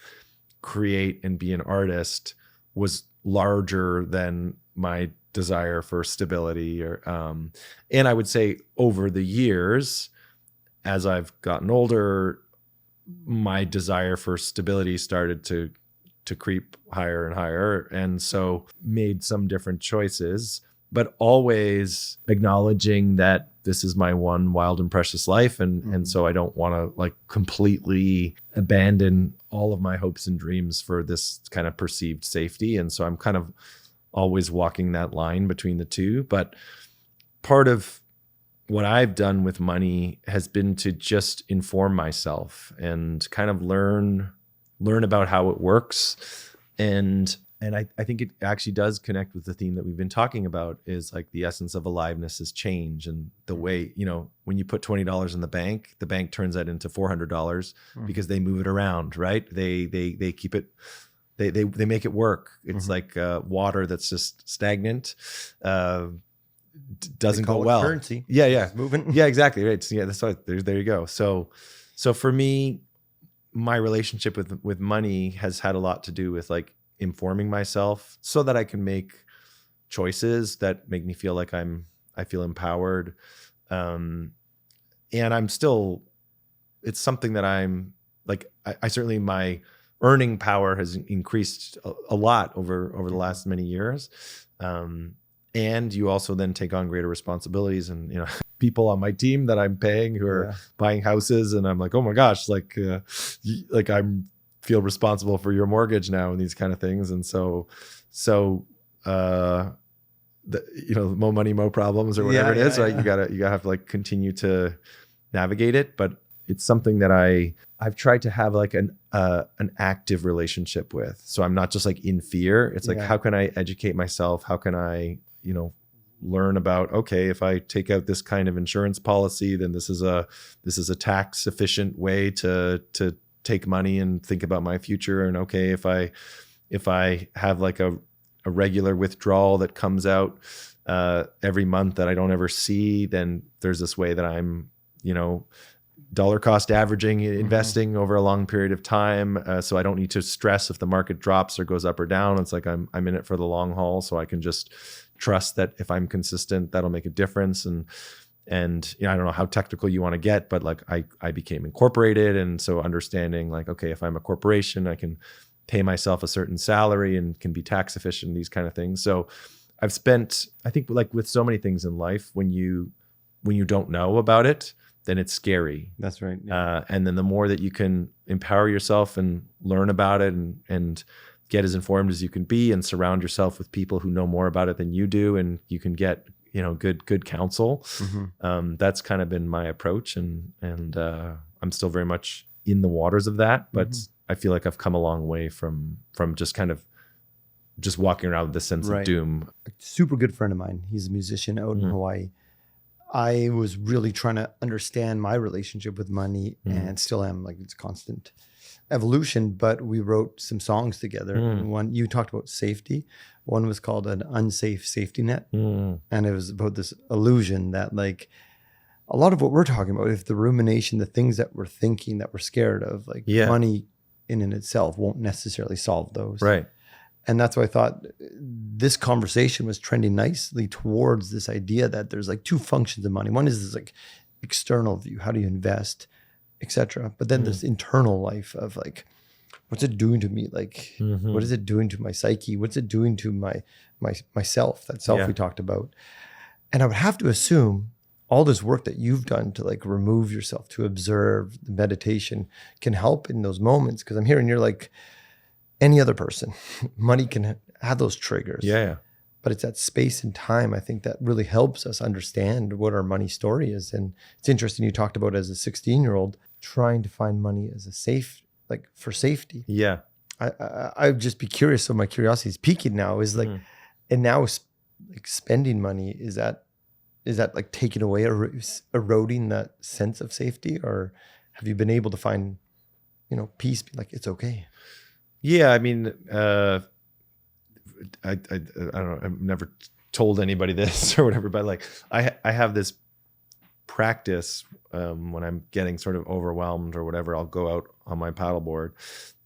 create and be an artist was larger than my desire for stability, and I would say over the years, as I've gotten older, my desire for stability started to creep higher and higher, and so made some different choices, but always acknowledging that this is my one wild and precious life, and so I don't want to like completely abandon all of my hopes and dreams for this kind of perceived safety. And so I'm kind of always walking that line between the two. But part of what I've done with money has been to just inform myself and kind of learn about how it works. And And I think it actually does connect with the theme that we've been talking about, is like the essence of aliveness is change. And the way, when you put $20 in the bank turns that into $400 because they move it around, right? They keep it, they make it work. It's like water that's just stagnant, doesn't go well. Currency. Yeah. It's moving. Yeah, exactly. Right. So yeah, that's why there you go. So for me, my relationship with money has had a lot to do with like informing myself so that I can make choices that make me feel like I feel empowered. And it's something that I'm like, I certainly, my earning power has increased a lot over the last many years. And you also then take on greater responsibilities, and people on my team that I'm paying who are buying houses, and I'm like, oh my gosh, like I'm feel responsible for your mortgage now and these kind of things. And so more money, more problems, or whatever it is, right? You gotta have to like continue to navigate it. But it's something that I've tried to have like an active relationship with. So I'm not just like in fear. It's like, how can I educate myself? How can I, learn about, okay, if I take out this kind of insurance policy, then this is a tax efficient way to take money and think about my future. And okay, if I have like a regular withdrawal that comes out every month that I don't ever see, then there's this way that I'm, dollar cost averaging, investing over a long period of time. So I don't need to stress if the market drops or goes up or down. It's like I'm in it for the long haul. So I can just trust that if I'm consistent, that'll make a difference. And I don't know how technical you want to get, but like I became incorporated. And so understanding like, okay, if I'm a corporation, I can pay myself a certain salary and can be tax efficient, these kind of things. So I've spent, I think like with so many things in life, when you don't know about it, then it's scary. That's right. Yeah. And then the more that you can empower yourself and learn about it and get as informed as you can be, and surround yourself with people who know more about it than you do, and you can get, good counsel. That's kind of been my approach. And I'm still very much in the waters of that, but I feel like I've come a long way from just kind of just walking around with this sense of doom. A super good friend of mine, he's a musician out in Hawaii. I was really trying to understand my relationship with money, and still am. Like, it's constant evolution, but we wrote some songs together. And one, you talked about safety. One was called An Unsafe Safety Net. And it was about this illusion that like a lot of what we're talking about, if the rumination, the things that we're thinking that we're scared of, like money in and itself won't necessarily solve those. Right. And that's why I thought this conversation was trending nicely towards this idea that there's like two functions of money. One is this like external view, how do you invest, etc. But then this internal life of like, what's it doing to me? Like, what is it doing to my psyche? What's it doing to myself? That self we talked about. And I would have to assume all this work that you've done to like remove yourself, to observe, the meditation can help in those moments. Because I'm hearing you're like, any other person, money can have those triggers. Yeah. But it's that space and time, I think, that really helps us understand what our money story is. And it's interesting, you talked about as a 16-year-old trying to find money as a safe, like for safety. Yeah. I'd just be curious. So my curiosity is peaking now, is like, and now like spending money, is that like taking away, eroding that sense of safety? Or have you been able to find, peace, like it's okay? Yeah, I mean, I don't know. I've never told anybody this or whatever, but like I have this practice when I'm getting sort of overwhelmed or whatever. I'll go out on my paddleboard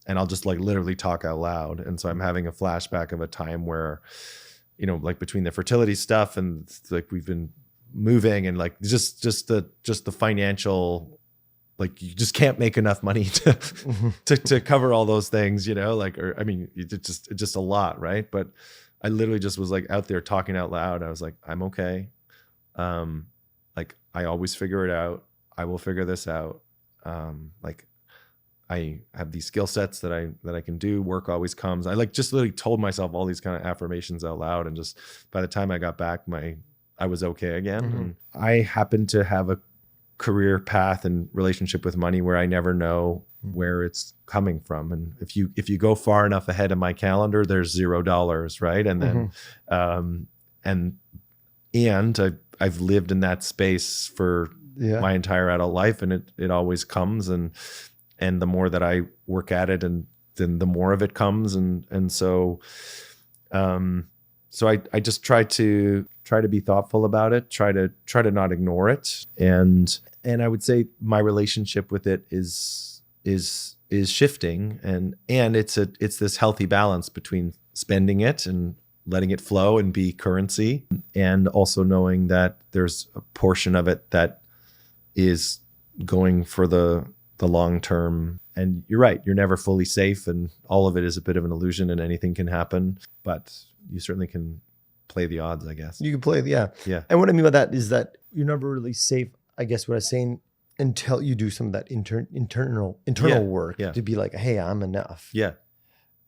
and I'll just like literally talk out loud. And so I'm having a flashback of a time where, like between the fertility stuff and like we've been moving and like just the financial. Like you just can't make enough money to cover all those things, it's just a lot. Right. But I literally just was like out there talking out loud. I was like, I'm okay. Like I always figure it out. I will figure this out. Like I have these skill sets that I can do. Work always comes. I like just literally told myself all these kind of affirmations out loud. And just by the time I got back, I was okay again. And I happened to have career path and relationship with money where I never know where it's coming from. And if you go far enough ahead of my calendar, there's $0, right? And then and I've lived in that space for my entire adult life, and it always comes, and the more that I work at it, and then the more of it comes, and so I just try to be thoughtful about it, try to not ignore it, and I would say my relationship with it is shifting, and it's this healthy balance between spending it and letting it flow and be currency, and also knowing that there's a portion of it that is going for the long term. And you're right, you're never fully safe, and all of it is a bit of an illusion, and anything can happen, but you certainly can play the odds, I guess. You can play, yeah. And what I mean by that is that you're never really safe, I guess what I was saying, until you do some of that internal work to be like, hey, I'm enough. Yeah.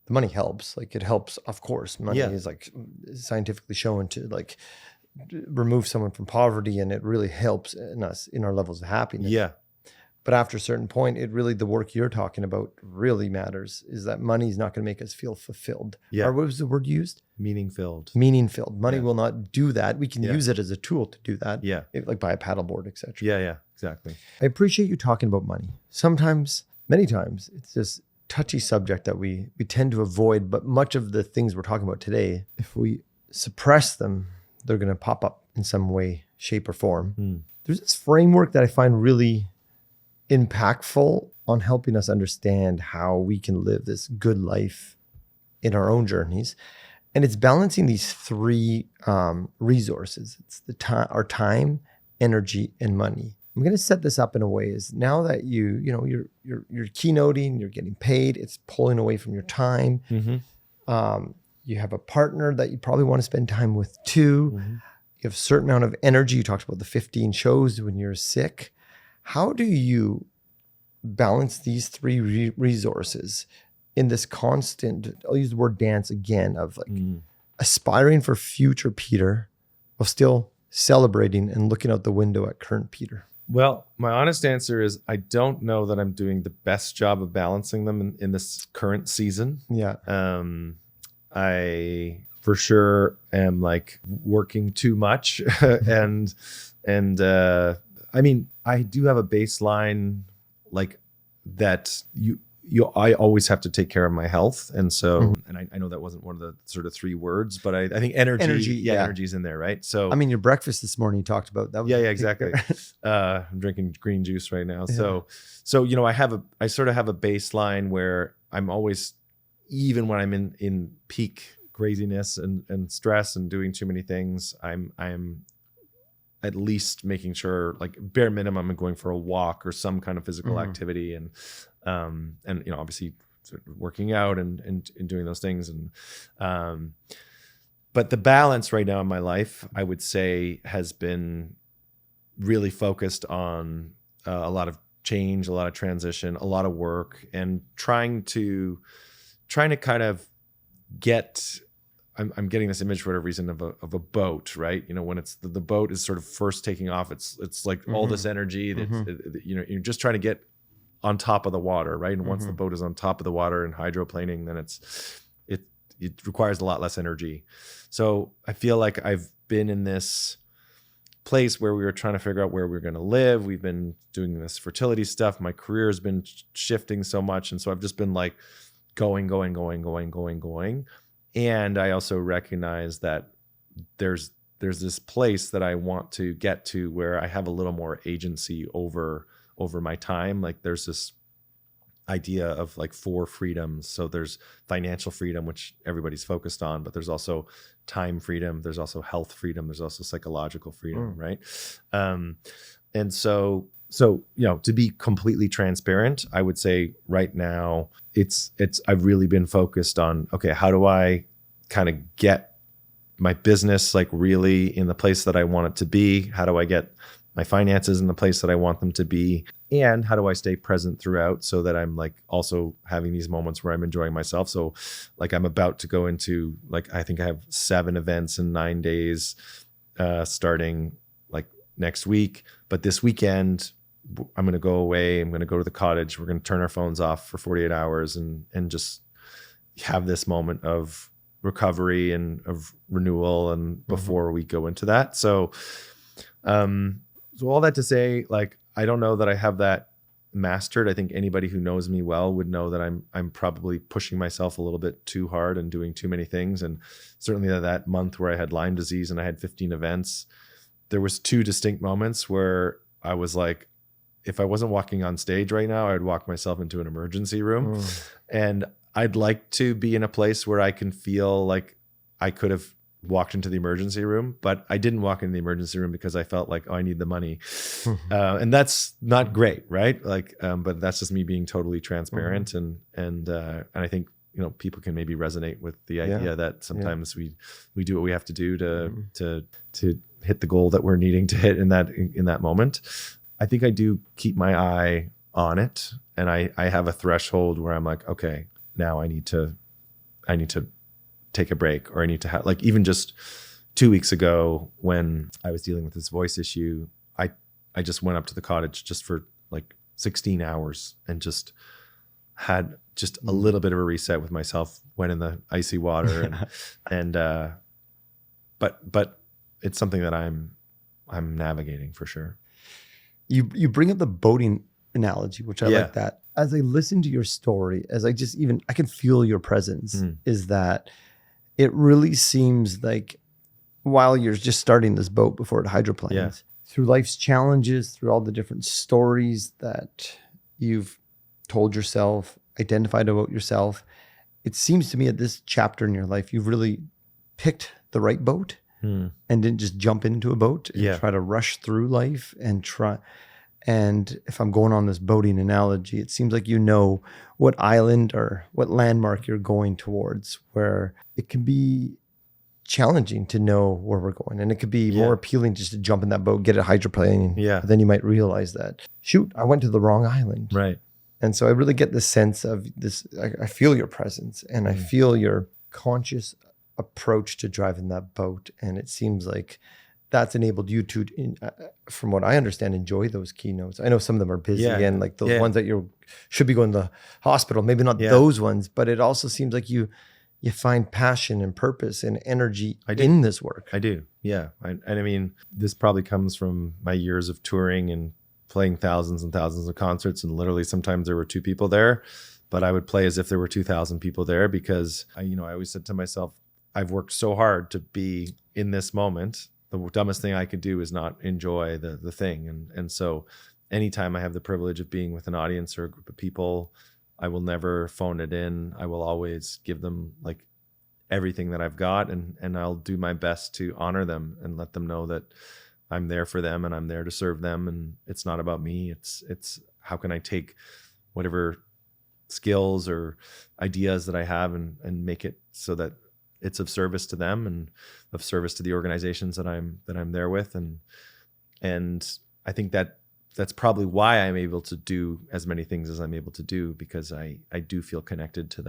The money helps. Like, it helps, of course. Money is like scientifically shown to like remove someone from poverty, and it really helps in us in our levels of happiness. Yeah. But after a certain point, it really, the work you're talking about really matters, is that money is not going to make us feel fulfilled. Yeah. Or what was the word used? Meaning filled. Meaning filled. Money will not do that. We can use it as a tool to do that. Yeah. Like buy a paddleboard, etc. Yeah, exactly. I appreciate you talking about money. Sometimes, many times, it's this touchy subject that we tend to avoid, but much of the things we're talking about today, if we suppress them, they're going to pop up in some way, shape, or form. There's this framework that I find really impactful on helping us understand how we can live this good life in our own journeys. And it's balancing these three resources. It's our time, energy, and money. I'm going to set this up in a way is now that you're keynoting, you're getting paid, it's pulling away from your time. You have a partner that you probably want to spend time with too. You have a certain amount of energy. You talked about the 15 shows when you're sick. How do you balance these three resources in this constant, I'll use the word dance again, of like aspiring for future Peter while still celebrating and looking out the window at current Peter? Well, my honest answer is I don't know that I'm doing the best job of balancing them in this current season. Yeah. I for sure am like working too much and I mean, I do have a baseline like that I always have to take care of my health. And so, and I know that wasn't one of the sort of three words, but I think energy's in there, right? So, I mean, your breakfast this morning you talked about that. Yeah, exactly. I'm drinking green juice right now. Yeah. So, I sort of have a baseline where I'm always, even when I'm in peak craziness and stress and doing too many things, I'm at least making sure, like bare minimum, I'm going for a walk or some kind of physical activity, and obviously sort of working out and doing those things. And but the balance right now in my life, I would say, has been really focused on a lot of change, a lot of transition, a lot of work, and trying to kind of get. I'm getting this image for whatever reason of a boat, right? When it's the boat is sort of first taking off, it's like all this energy that you're just trying to get on top of the water, right? And once the boat is on top of the water and hydroplaning, then it requires a lot less energy. So I feel like I've been in this place where we were trying to figure out where we're going to live. We've been doing this fertility stuff. My career has been shifting so much, and so I've just been like going. And I also recognize that there's this place that I want to get to where I have a little more agency over my time. Like there's this idea of like 4 freedoms. So there's financial freedom, which everybody's focused on, but there's also time freedom. There's also health freedom. There's also psychological freedom, right? And so to be completely transparent, I would say right now I've really been focused on, okay, how do I kind of get my business like really in the place that I want it to be? How do I get my finances in the place that I want them to be? And how do I stay present throughout so that I'm like also having these moments where I'm enjoying myself? So like I'm about to go into like, I think I have 7 events in 9 days starting like next week. But this weekend, I'm going to go away. I'm going to go to the cottage. We're going to turn our phones off for 48 hours and just have this moment of recovery and of renewal and before we go into that. So all that to say, like, I don't know that I have that mastered. I think anybody who knows me well would know that I'm probably pushing myself a little bit too hard and doing too many things. And certainly that month where I had Lyme disease and I had 15 events, there was 2 distinct moments where I was like, if I wasn't walking on stage right now, I'd walk myself into an emergency room. And I'd like to be in a place where I can feel like I could have walked into the emergency room, but I didn't walk into the emergency room because I felt like, oh, I need the money. And that's not great, right? Like, but that's just me being totally transparent. And I think, you know, people can maybe resonate with the idea that sometimes we do what we have to do to hit the goal that we're needing to hit in that moment. I think I do keep my eye on it, and I have a threshold where I'm like, okay, now I need to take a break, or I need to have, like, even just 2 weeks ago when I was dealing with this voice issue, I just went up to the cottage just for like 16 hours and just had just a little bit of a reset with myself, went in the icy water but it's something that I'm navigating for sure. You bring up the boating analogy, which I like that. As I listen to your story, as I can feel your presence, is that it really seems like while you're just starting this boat before it hydroplanes, through life's challenges, through all the different stories that you've told yourself, identified about yourself, it seems to me at this chapter in your life, you've really picked the right boat and didn't just jump into a boat and try to rush through life and try. And if I'm going on this boating analogy, it seems like you know what island or what landmark you're going towards, where it can be challenging to know where we're going. And it could be more appealing just to jump in that boat, get a hydroplane. But then you might realize that, shoot, I went to the wrong island. Right. And so I really get the sense of this. I feel your presence and I feel your conscious approach to driving that boat. And it seems like that's enabled you to, from what I understand, enjoy those keynotes. I know some of them are busy and like those ones that you should be going to the hospital, maybe not those ones, but it also seems like you find passion and purpose and energy in this work. I do. Yeah. And I mean, this probably comes from my years of touring and playing thousands and thousands of concerts. And literally sometimes there were 2 people there, but I would play as if there were 2,000 people there, because I always said to myself, I've worked so hard to be in this moment. The dumbest thing I could do is not enjoy the thing. And so anytime I have the privilege of being with an audience or a group of people, I will never phone it in. I will always give them like everything that I've got, and I'll do my best to honor them and let them know that I'm there for them and I'm there to serve them. And it's not about me. It's how can I take whatever skills or ideas that I have and make it so that it's of service to them and of service to the organizations that I'm there with. And I think that's probably why I'm able to do as many things as I'm able to do, because I do feel connected to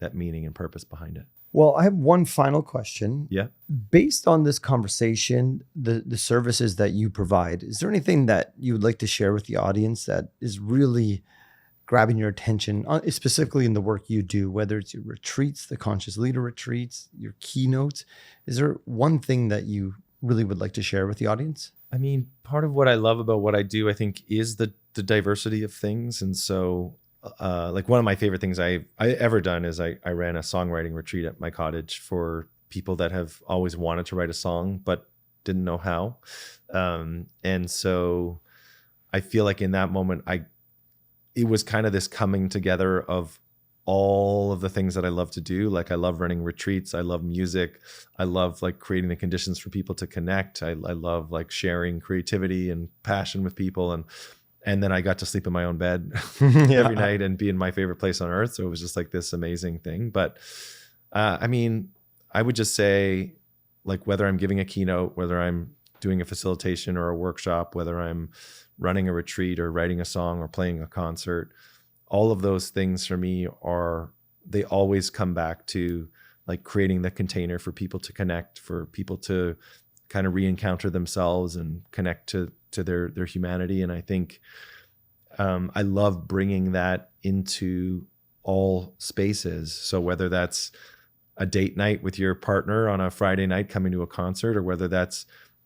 that meaning and purpose behind it. Well, I have one final question. Yeah. Based on this conversation, the services that you provide, is there anything that you would like to share with the audience that is really grabbing your attention, specifically in the work you do, whether it's your retreats, the Conscious Leader retreats, your keynotes? Is there one thing that you really would like to share with the audience? I mean, part of what I love about what I do, I think, is the diversity of things. And so like one of my favorite things I ever done is I ran a songwriting retreat at my cottage for people that have always wanted to write a song, but didn't know how. And so I feel like in that moment, it was kind of this coming together of all of the things that I love to do. Like I love running retreats. I love music. I love like creating the conditions for people to connect. I love like sharing creativity and passion with people. And then I got to sleep in my own bed every night and be in my favorite place on earth. So it was just like this amazing thing. But I mean, I would just say, like, whether I'm giving a keynote, whether I'm doing a facilitation or a workshop, whether I'm running a retreat or writing a song or playing a concert, all of those things for me they always come back to like creating the container for people to connect, for people to kind of re-encounter themselves and connect to their humanity. And I think I love bringing that into all spaces. So whether that's a date night with your partner on a Friday night coming to a concert, or whether that's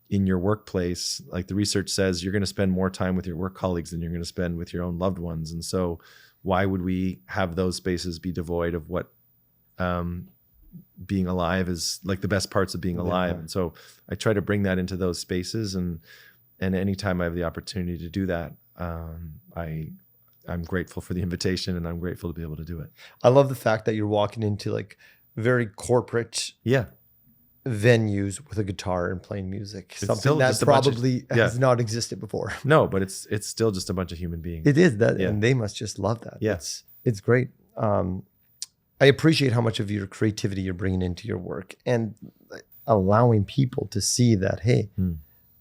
in your workplace, like the research says, you're going to spend more time with your work colleagues than you're going to spend with your own loved ones. And so why would we have those spaces be devoid of what being alive is, like the best parts of being alive? And so I try to bring that into those spaces, and anytime I have the opportunity to do that, I'm grateful for the invitation, and I'm grateful to be able to do it. I love the fact that you're walking into like very corporate venues with a guitar and playing music. It's something that probably has not existed before. No, but it's still just a bunch of human beings. It is that, and they must just love that. Yes, it's great. I appreciate how much of your creativity you're bringing into your work, and allowing people to see that, hey,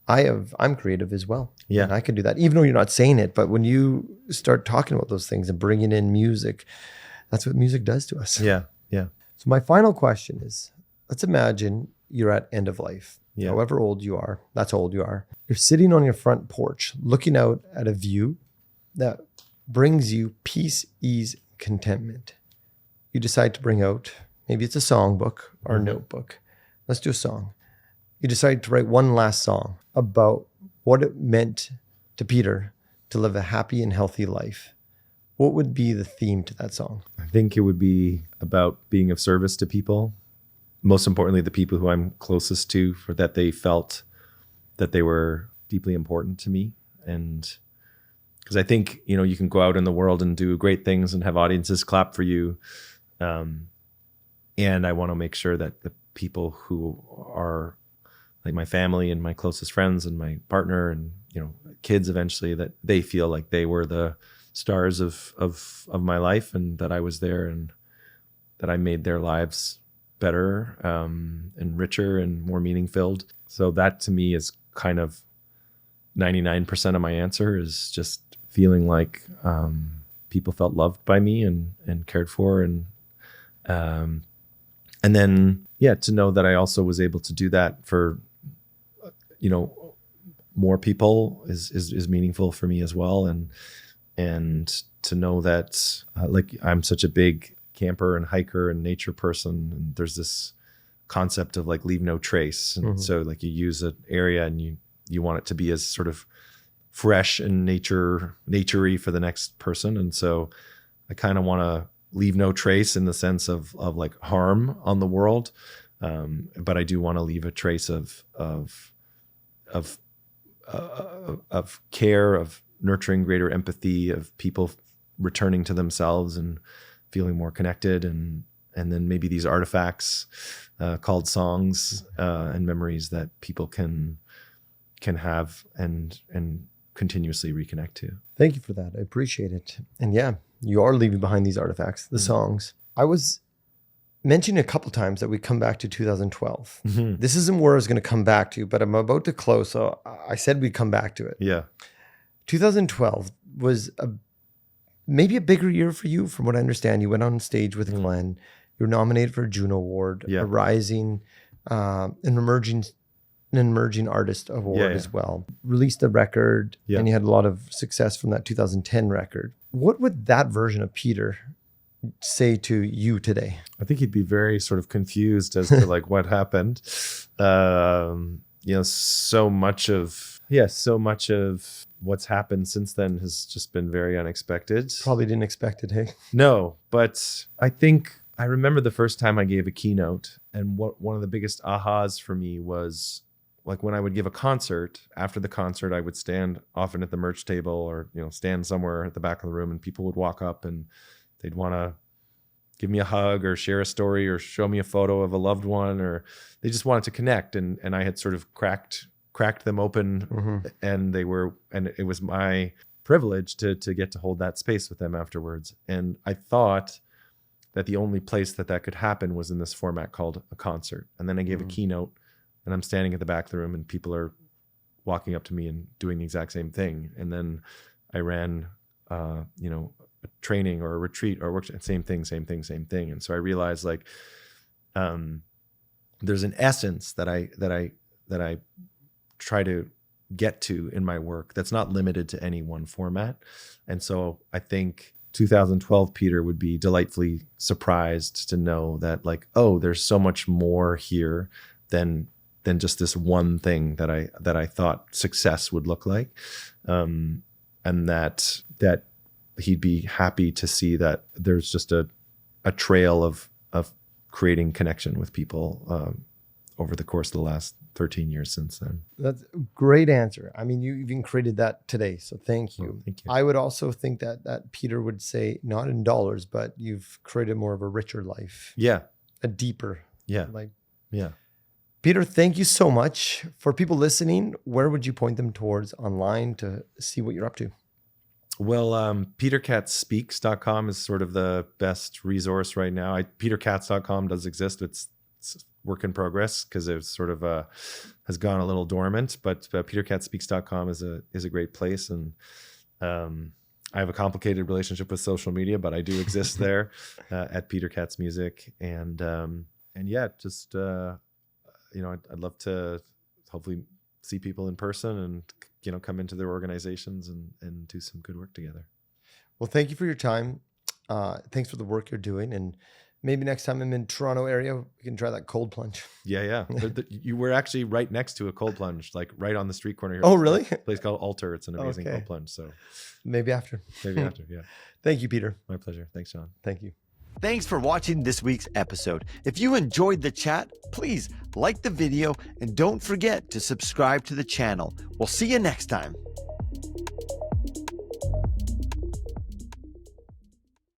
I'm creative as well. Yeah, and I can do that, even though you're not saying it. But when you start talking about those things and bringing in music, that's what music does to us. Yeah. So my final question is, let's imagine you're at end of life, however old you are, that's how old you are. You're sitting on your front porch, looking out at a view that brings you peace, ease, contentment. You decide to bring out, maybe it's a songbook or a notebook. Let's do a song. You decide to write one last song about what it meant to Peter to live a happy and healthy life. What would be the theme to that song? I think it would be about being of service to people. Most importantly, the people who I'm closest to, for that they felt that they were deeply important to me. And because I think, you can go out in the world and do great things and have audiences clap for you. And I want to make sure that the people who are like my family and my closest friends and my partner and, kids eventually, that they feel like they were the stars of my life, and that I was there, and that I made their lives better, and richer and more meaning filled. So that to me is kind of 99% of my answer, is just feeling like people felt loved by me and cared for, and then to know that I also was able to do that for more people is meaningful for me as well, and to know that like I'm such a big camper and hiker and nature person, and there's this concept of like leave no trace, and so like you use an area and you want it to be as sort of fresh and naturey for the next person, and so I kind of want to leave no trace in the sense of like harm on the world, but I do want to leave a trace of care, of nurturing greater empathy, of people returning to themselves and feeling more connected, and then maybe these artifacts called songs and memories that people can have and continuously reconnect to. Thank you for that. I appreciate it. And you are leaving behind these artifacts, the songs. I was mentioning a couple times that we come back to 2012. This isn't where I was going to come back to, but I'm about to close, so I said we'd come back to it. Yeah. 2012 was maybe a bigger year for you, from what I understand. You went on stage with Glenn. You were nominated for a Juno Award, a Rising, an emerging artist award as well. Released a record, and you had a lot of success from that 2010 record. What would that version of Peter say to you today? I think he'd be very sort of confused as to like what happened. So much of what's happened since then has just been very unexpected. Probably didn't expect it, hey? No, but I think I remember the first time I gave a keynote, and one of the biggest ahas for me was like when I would give a concert. After the concert, I would stand often at the merch table, or stand somewhere at the back of the room, and people would walk up and they'd want to give me a hug or share a story or show me a photo of a loved one, or they just wanted to connect, and I had sort of cracked them open, and it was my privilege to get to hold that space with them afterwards. And I thought that the only place that could happen was in this format called a concert. And then I gave a keynote, and I'm standing at the back of the room, and people are walking up to me and doing the exact same thing. And then I ran a training or a retreat or a workshop, same thing. And so I realized like there's an essence that I I try to get to in my work that's not limited to any one format. And so I think 2012 Peter would be delightfully surprised to know that, like, oh, there's so much more here than just this one thing that I thought success would look like, and that he'd be happy to see that there's just a trail of creating connection with people over the course of the last 13 years since then. That's a great answer. I mean, you even created that today, so thank you. Oh, thank you. I would also think that Peter would say, not in dollars, but you've created more of a richer life. Yeah. A deeper. Yeah. Yeah. Peter, thank you so much. For people listening, where would you point them towards online to see what you're up to? Well, peterkatzspeaks.com is sort of the best resource right now. peterkatz.com does exist. It's work in progress because it's sort of has gone a little dormant, but peterkatzspeaks.com is a great place. And I have a complicated relationship with social media, but I do exist there at Peter Katz Music. And yeah, just I'd love to hopefully see people in person and come into their organizations and do some good work together. Well, thank you for your time. Thanks for the work you're doing, and maybe next time I'm in Toronto area, we can try that cold plunge. Yeah. You were actually right next to a cold plunge, like right on the street corner here. Oh, really? A place called Alter. It's an amazing cold plunge. So maybe after. Yeah. Thank you, Peter. My pleasure. Thanks, John. Thank you. Thanks for watching this week's episode. If you enjoyed the chat, please like the video and don't forget to subscribe to the channel. We'll see you next time.